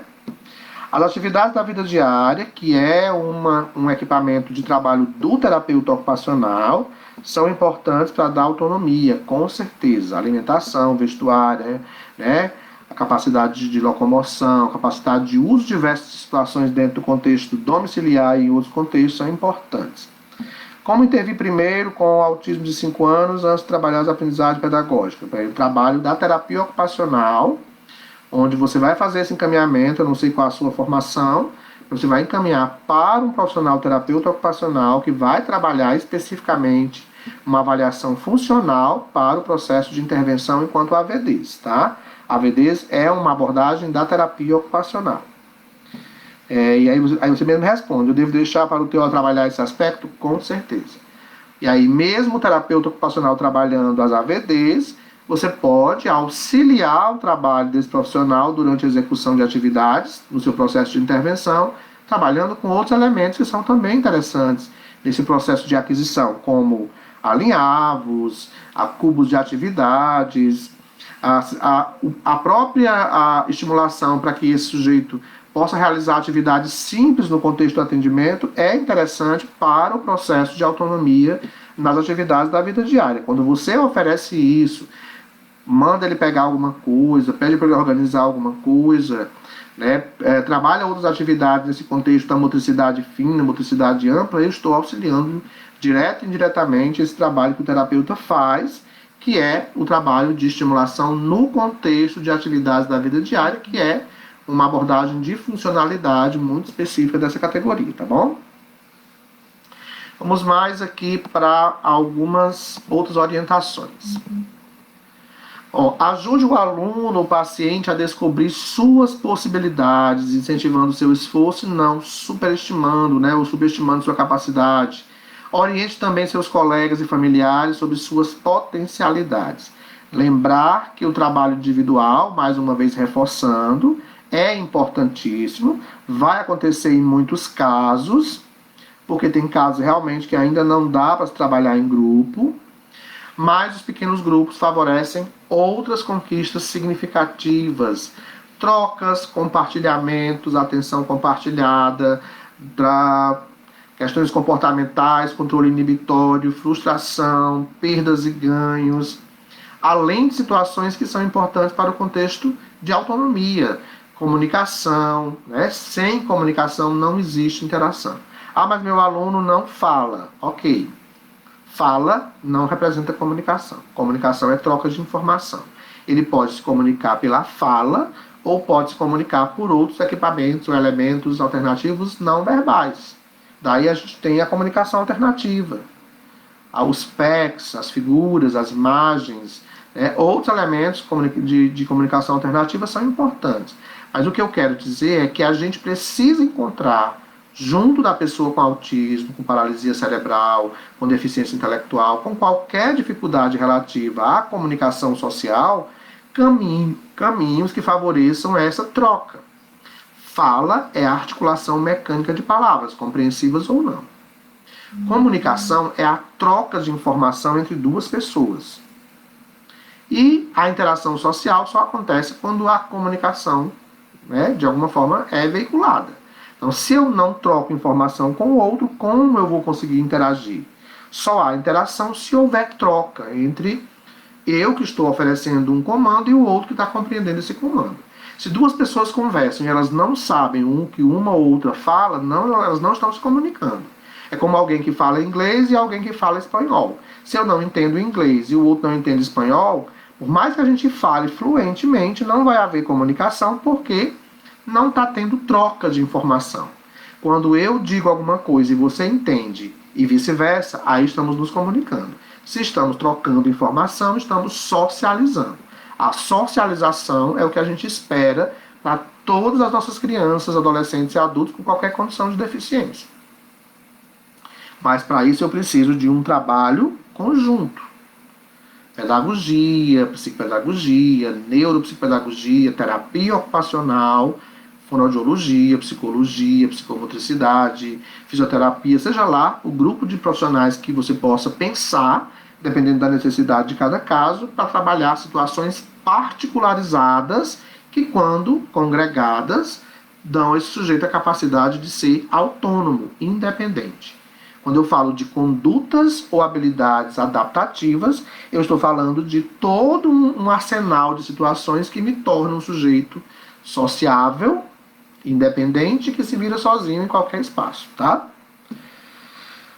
As atividades da vida diária, que é um equipamento de trabalho do terapeuta ocupacional, são importantes para dar autonomia, com certeza. Alimentação, vestuário, né? A capacidade de locomoção, a capacidade de uso de diversas situações dentro do contexto domiciliar e em outros contextos são importantes. Como intervir primeiro com o autismo de 5 anos antes de trabalhar as aprendizagens pedagógicas? O trabalho da terapia ocupacional, onde você vai fazer esse encaminhamento, eu não sei qual a sua formação, você vai encaminhar para um profissional terapeuta ocupacional que vai trabalhar especificamente uma avaliação funcional para o processo de intervenção enquanto AVDs, tá? AVDs é uma abordagem da terapia ocupacional. E aí você mesmo responde, eu devo deixar para o teu trabalhar esse aspecto? Com certeza. E aí mesmo o terapeuta ocupacional trabalhando as AVDs, você pode auxiliar o trabalho desse profissional durante a execução de atividades no seu processo de intervenção, trabalhando com outros elementos que são também interessantes nesse processo de aquisição, como alinhavos, cubos de atividades, a própria estimulação para que esse sujeito possa realizar atividades simples no contexto do atendimento é interessante para o processo de autonomia nas atividades da vida diária. Quando você oferece isso, manda ele pegar alguma coisa, pede para ele organizar alguma coisa, né? Trabalha outras atividades nesse contexto da motricidade fina, motricidade ampla, eu estou auxiliando direto e indiretamente esse trabalho que o terapeuta faz, que é o trabalho de estimulação no contexto de atividades da vida diária, que é uma abordagem de funcionalidade muito específica dessa categoria, tá bom? Vamos mais aqui para algumas outras orientações. Ajude o aluno, o paciente, a descobrir suas possibilidades, incentivando seu esforço e não superestimando, né, ou subestimando sua capacidade. Oriente também seus colegas e familiares sobre suas potencialidades. Lembrar que o trabalho individual, mais uma vez reforçando, é importantíssimo, vai acontecer em muitos casos, porque tem casos realmente que ainda não dá para se trabalhar em grupo, mas os pequenos grupos favorecem outras conquistas significativas, trocas, compartilhamentos, atenção compartilhada, questões comportamentais, controle inibitório, frustração, perdas e ganhos, além de situações que são importantes para o contexto de autonomia, comunicação, né? Sem comunicação não existe interação. Mas meu aluno não fala. Ok. Fala não representa comunicação. Comunicação é troca de informação. Ele pode se comunicar pela fala ou pode se comunicar por outros equipamentos ou elementos alternativos não verbais. Daí a gente tem a comunicação alternativa. Os PECs, as figuras, as imagens, outros elementos de comunicação alternativa são importantes. Mas o que eu quero dizer é que a gente precisa encontrar, junto da pessoa com autismo, com paralisia cerebral, com deficiência intelectual, com qualquer dificuldade relativa à comunicação social, caminhos que favoreçam essa troca. Fala é a articulação mecânica de palavras, compreensivas ou não. Comunicação é a troca de informação entre duas pessoas. E a interação social só acontece quando a comunicação, de alguma forma, é veiculada. Então, se eu não troco informação com o outro, como eu vou conseguir interagir? Só há interação se houver troca entre eu que estou oferecendo um comando e o outro que está compreendendo esse comando. Se duas pessoas conversam e elas não sabem o que uma ou outra fala, elas não estão se comunicando. É como alguém que fala inglês e alguém que fala espanhol. Se eu não entendo inglês e o outro não entende espanhol, por mais que a gente fale fluentemente, não vai haver comunicação porque não está tendo troca de informação. Quando eu digo alguma coisa e você entende e vice-versa, aí estamos nos comunicando. Se estamos trocando informação, estamos socializando. A socialização é o que a gente espera para todas as nossas crianças, adolescentes e adultos com qualquer condição de deficiência. Mas para isso eu preciso de um trabalho conjunto. Pedagogia, psicopedagogia, neuropsicopedagogia, terapia ocupacional, fonoaudiologia, psicologia, psicomotricidade, fisioterapia, seja lá o grupo de profissionais que você possa pensar dependendo da necessidade de cada caso, para trabalhar situações particularizadas que, quando congregadas, dão a esse sujeito a capacidade de ser autônomo, independente. Quando eu falo de condutas ou habilidades adaptativas, eu estou falando de todo um arsenal de situações que me tornam um sujeito sociável, independente, que se vira sozinho em qualquer espaço, tá?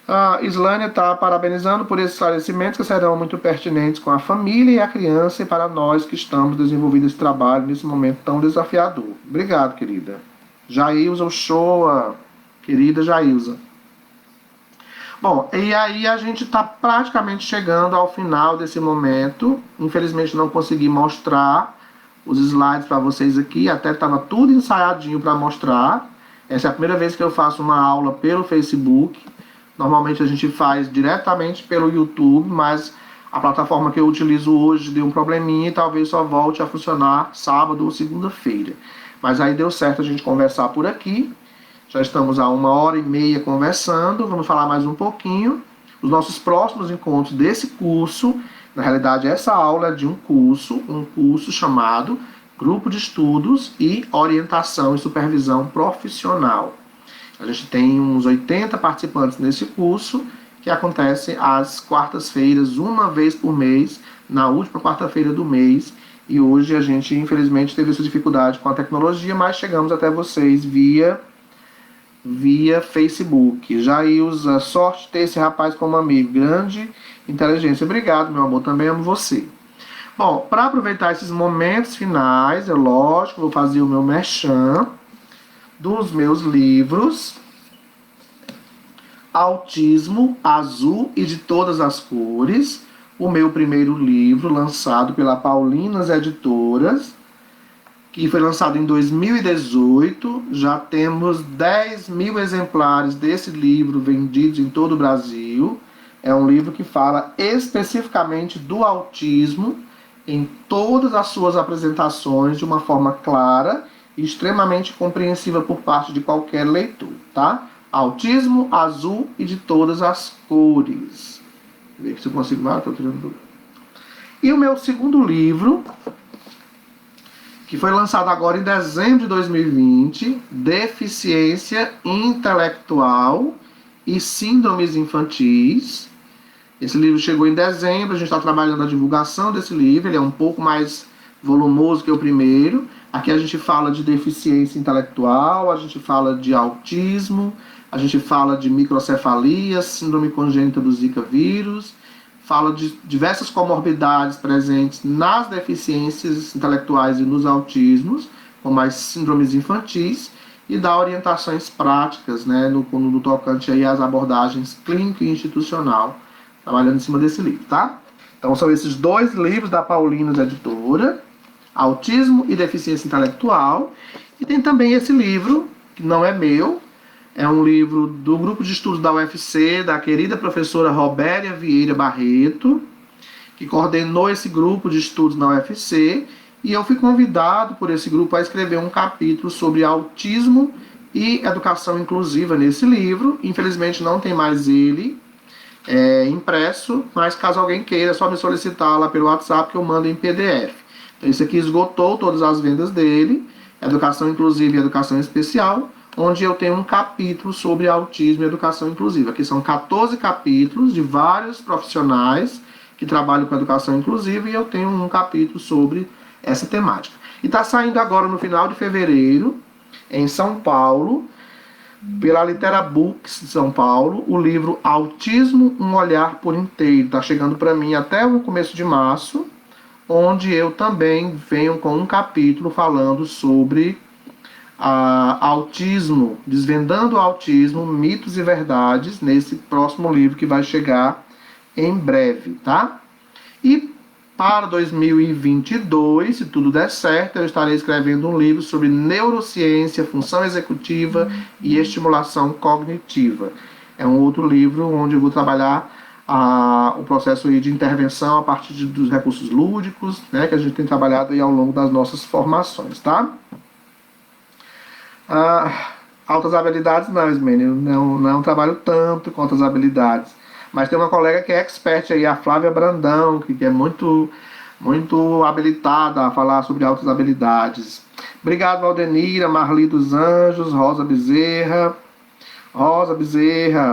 A Islânia está parabenizando por esses esclarecimentos que serão muito pertinentes com a família e a criança e para nós que estamos desenvolvendo esse trabalho nesse momento tão desafiador. Obrigado, querida. Jailza Ochoa, querida Jailza. Bom, e aí a gente está praticamente chegando ao final desse momento. Infelizmente não consegui mostrar os slides para vocês aqui, até estava tudo ensaiadinho para mostrar. Essa é a primeira vez que eu faço uma aula pelo Facebook. Normalmente a gente faz diretamente pelo YouTube, mas a plataforma que eu utilizo hoje deu um probleminha e talvez só volte a funcionar sábado ou segunda-feira. Mas aí deu certo a gente conversar por aqui. Já estamos há 1h30 conversando, vamos falar mais um pouquinho. Os nossos próximos encontros desse curso, na realidade essa aula é de um curso chamado Grupo de Estudos e Orientação e Supervisão Profissional. A gente tem uns 80 participantes nesse curso, que acontece às quartas-feiras, uma vez por mês, na última quarta-feira do mês. E hoje a gente, infelizmente, teve essa dificuldade com a tecnologia, mas chegamos até vocês via Facebook. Jailza, sorte ter esse rapaz como amigo. Grande inteligência. Obrigado, meu amor. Também amo você. Bom, para aproveitar esses momentos finais, é lógico, vou fazer o meu merchan dos meus livros Autismo Azul e de Todas as Cores, o meu primeiro livro lançado pela Paulinas Editoras, que foi lançado em 2018. Já temos 10.000 exemplares desse livro vendidos em todo o Brasil. É um livro que fala especificamente do autismo em todas as suas apresentações de uma forma clara e extremamente compreensiva por parte de qualquer leitor, tá? Autismo Azul e de Todas as Cores. Ver se eu consigo lá, tô tirando. E o meu segundo livro, que foi lançado agora em dezembro de 2020, Deficiência Intelectual e Síndromes Infantis. Esse livro chegou em dezembro, a gente está trabalhando a divulgação desse livro, ele é um pouco mais volumoso que o primeiro. Aqui a gente fala de deficiência intelectual, a gente fala de autismo, a gente fala de microcefalia, síndrome congênita do Zika vírus, fala de diversas comorbidades presentes nas deficiências intelectuais e nos autismos, como as síndromes infantis, e dá orientações práticas, né, no tocante aí às abordagens clínica e institucional, trabalhando em cima desse livro, tá? Então são esses dois livros da Paulinas Editora, Autismo e Deficiência Intelectual, e tem também esse livro, que não é meu, é um livro do grupo de estudos da UFC, da querida professora Robéria Vieira Barreto, que coordenou esse grupo de estudos na UFC, e eu fui convidado por esse grupo a escrever um capítulo sobre autismo e educação inclusiva nesse livro. Infelizmente não tem mais ele impresso, mas caso alguém queira, é só me solicitar lá pelo WhatsApp que eu mando em PDF. Então esse aqui esgotou todas as vendas dele, Educação Inclusiva e Educação Especial, onde eu tenho um capítulo sobre autismo e educação inclusiva. Aqui são 14 capítulos de vários profissionais que trabalham com educação inclusiva, e eu tenho um capítulo sobre essa temática. E está saindo agora no final de fevereiro, em São Paulo, pela Litera Books de São Paulo, o livro Autismo, um Olhar por Inteiro. Está chegando para mim até o começo de março, onde eu também venho com um capítulo falando sobre autismo, desvendando o autismo, mitos e verdades, nesse próximo livro que vai chegar em breve, tá? E para 2022, se tudo der certo, eu estarei escrevendo um livro sobre neurociência, função executiva e estimulação cognitiva. É um outro livro onde eu vou trabalhar o processo aí de intervenção a partir dos recursos lúdicos, né, que a gente tem trabalhado aí ao longo das nossas formações, tá? Altas habilidades não, Ismênia, não trabalho tanto com altas habilidades, Mas tem uma colega que é expert aí, a Flávia Brandão, que é muito, muito habilitada a falar sobre altas habilidades. Obrigado, Valdenira, Marli dos Anjos, Rosa Bezerra,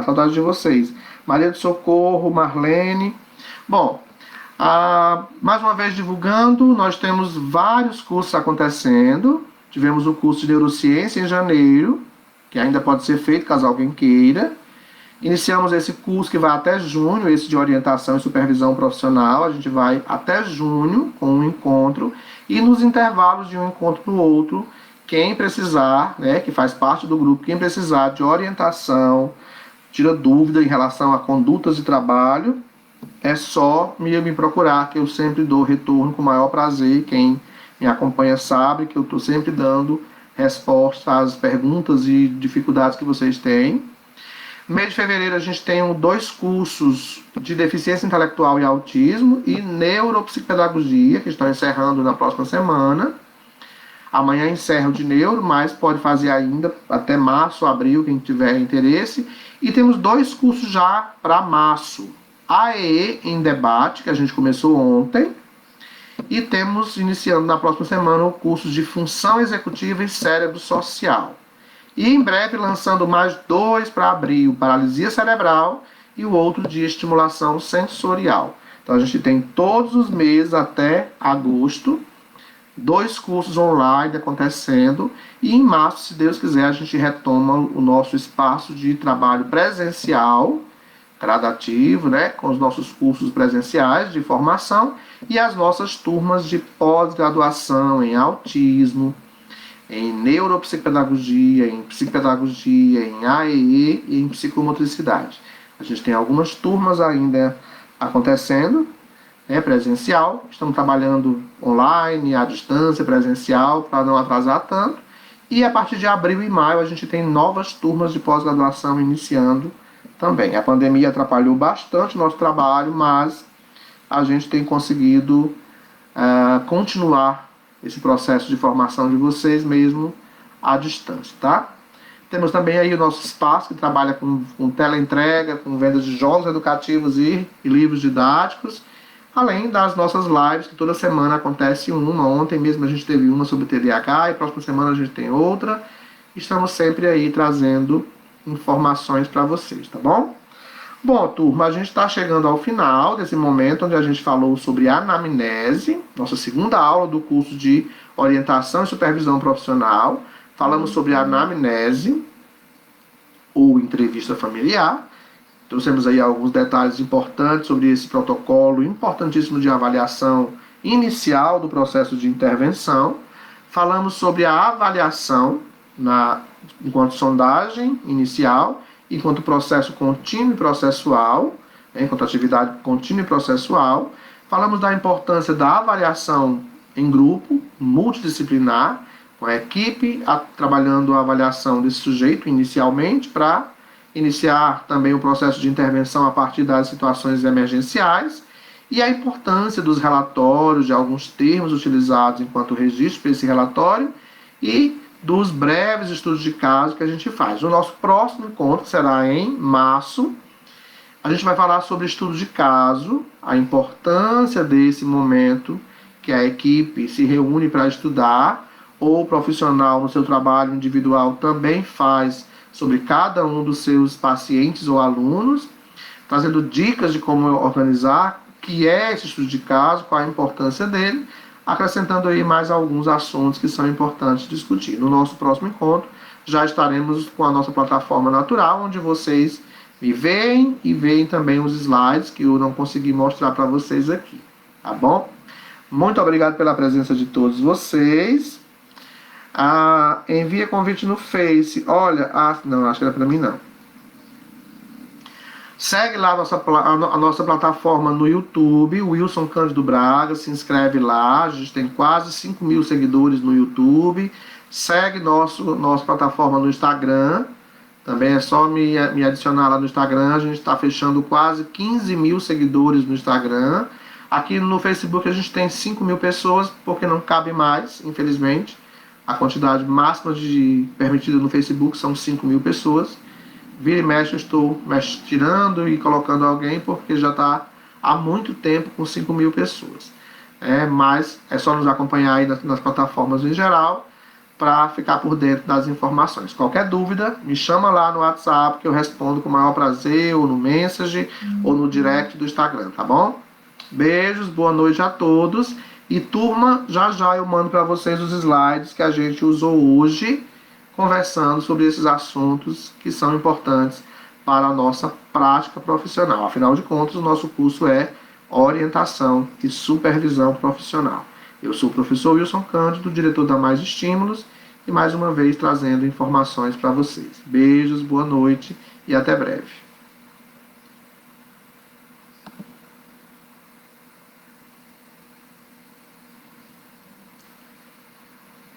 saudade de vocês. Maria do Socorro, Marlene. Bom, mais uma vez divulgando, nós temos vários cursos acontecendo. Tivemos o curso de Neurociência em janeiro, que ainda pode ser feito caso alguém queira. Iniciamos esse curso que vai até junho, esse de orientação e supervisão profissional. A gente vai até junho com um encontro e nos intervalos de um encontro para o outro, quem precisar, né, que faz parte do grupo, quem precisar de orientação, tira dúvida em relação a condutas de trabalho, é só me procurar, que eu sempre dou retorno com o maior prazer. Quem me acompanha sabe que eu estou sempre dando resposta às perguntas e dificuldades que vocês têm. No mês de fevereiro a gente tem 2 cursos de deficiência intelectual e autismo e neuropsicopedagogia, que estão encerrando na próxima semana. Amanhã encerra o de neuro, mas pode fazer ainda até março, abril, quem tiver interesse. E temos 2 cursos já para março. AEE em debate, que a gente começou ontem. E temos, iniciando na próxima semana, o curso de função executiva e cérebro social. E em breve lançando mais 2 para abril, paralisia cerebral e o outro de estimulação sensorial. Então a gente tem todos os meses até agosto 2 cursos online acontecendo, e em março, se Deus quiser, a gente retoma o nosso espaço de trabalho presencial, gradativo, né, com os nossos cursos presenciais de formação e as nossas turmas de pós-graduação em autismo, em neuropsicopedagogia, em psicopedagogia, em AEE e em psicomotricidade. A gente tem algumas turmas ainda acontecendo, presencial, estamos trabalhando online, à distância, presencial, para não atrasar tanto. E a partir de abril e maio a gente tem novas turmas de pós-graduação iniciando também. A pandemia atrapalhou bastante o nosso trabalho, mas a gente tem conseguido continuar esse processo de formação de vocês mesmo à distância, tá? Temos também aí o nosso espaço que trabalha com teleentrega, com vendas de jogos educativos e livros didáticos, além das nossas lives, que toda semana acontece uma. Ontem mesmo a gente teve uma sobre TDAH e próxima semana a gente tem outra. Estamos sempre aí trazendo informações para vocês, tá bom? Bom, turma, a gente está chegando ao final desse momento onde a gente falou sobre anamnese, nossa segunda aula do curso de orientação e supervisão profissional. Falamos sobre anamnese ou entrevista familiar. Trouxemos aí alguns detalhes importantes sobre esse protocolo importantíssimo de avaliação inicial do processo de intervenção. Falamos sobre a avaliação enquanto sondagem inicial, enquanto processo contínuo e processual, enquanto atividade contínua e processual. Falamos da importância da avaliação em grupo, multidisciplinar, com a equipe trabalhando a avaliação desse sujeito inicialmente para iniciar também o processo de intervenção a partir das situações emergenciais, e a importância dos relatórios, de alguns termos utilizados enquanto registro para esse relatório e dos breves estudos de caso que a gente faz. O nosso próximo encontro será em março. A gente vai falar sobre estudos de caso, a importância desse momento que a equipe se reúne para estudar, ou o profissional no seu trabalho individual também faz sobre cada um dos seus pacientes ou alunos, trazendo dicas de como organizar, o que é esse estudo de caso, qual a importância dele, acrescentando aí mais alguns assuntos que são importantes discutir. No nosso próximo encontro, já estaremos com a nossa plataforma natural, onde vocês me veem e veem também os slides que eu não consegui mostrar para vocês aqui, tá bom? Muito obrigado pela presença de todos vocês. Envia convite no Face. Olha, não, acho que era para mim não. Segue lá a nossa plataforma no YouTube, Wilson Cândido Braga, se inscreve lá, a gente tem quase 5.000 seguidores no YouTube. Segue nossa plataforma no Instagram, também é só me adicionar lá no Instagram, a gente está fechando quase 15.000 seguidores no Instagram. Aqui no Facebook a gente tem 5.000 pessoas, porque não cabe mais, infelizmente. A quantidade máxima permitida no Facebook são 5.000 pessoas. Vira e mexe, eu estou tirando e colocando alguém, porque já está há muito tempo com 5.000 pessoas. Mas é só nos acompanhar aí nas plataformas em geral, para ficar por dentro das informações. Qualquer dúvida, me chama lá no WhatsApp, que eu respondo com o maior prazer, ou no Message, ou no direct do Instagram, tá bom? Beijos, boa noite a todos. E turma, já já eu mando para vocês os slides que a gente usou hoje, conversando sobre esses assuntos que são importantes para a nossa prática profissional. Afinal de contas, o nosso curso é orientação e supervisão profissional. Eu sou o professor Wilson Cândido, diretor da Mais Estímulos, e mais uma vez trazendo informações para vocês. Beijos, boa noite e até breve.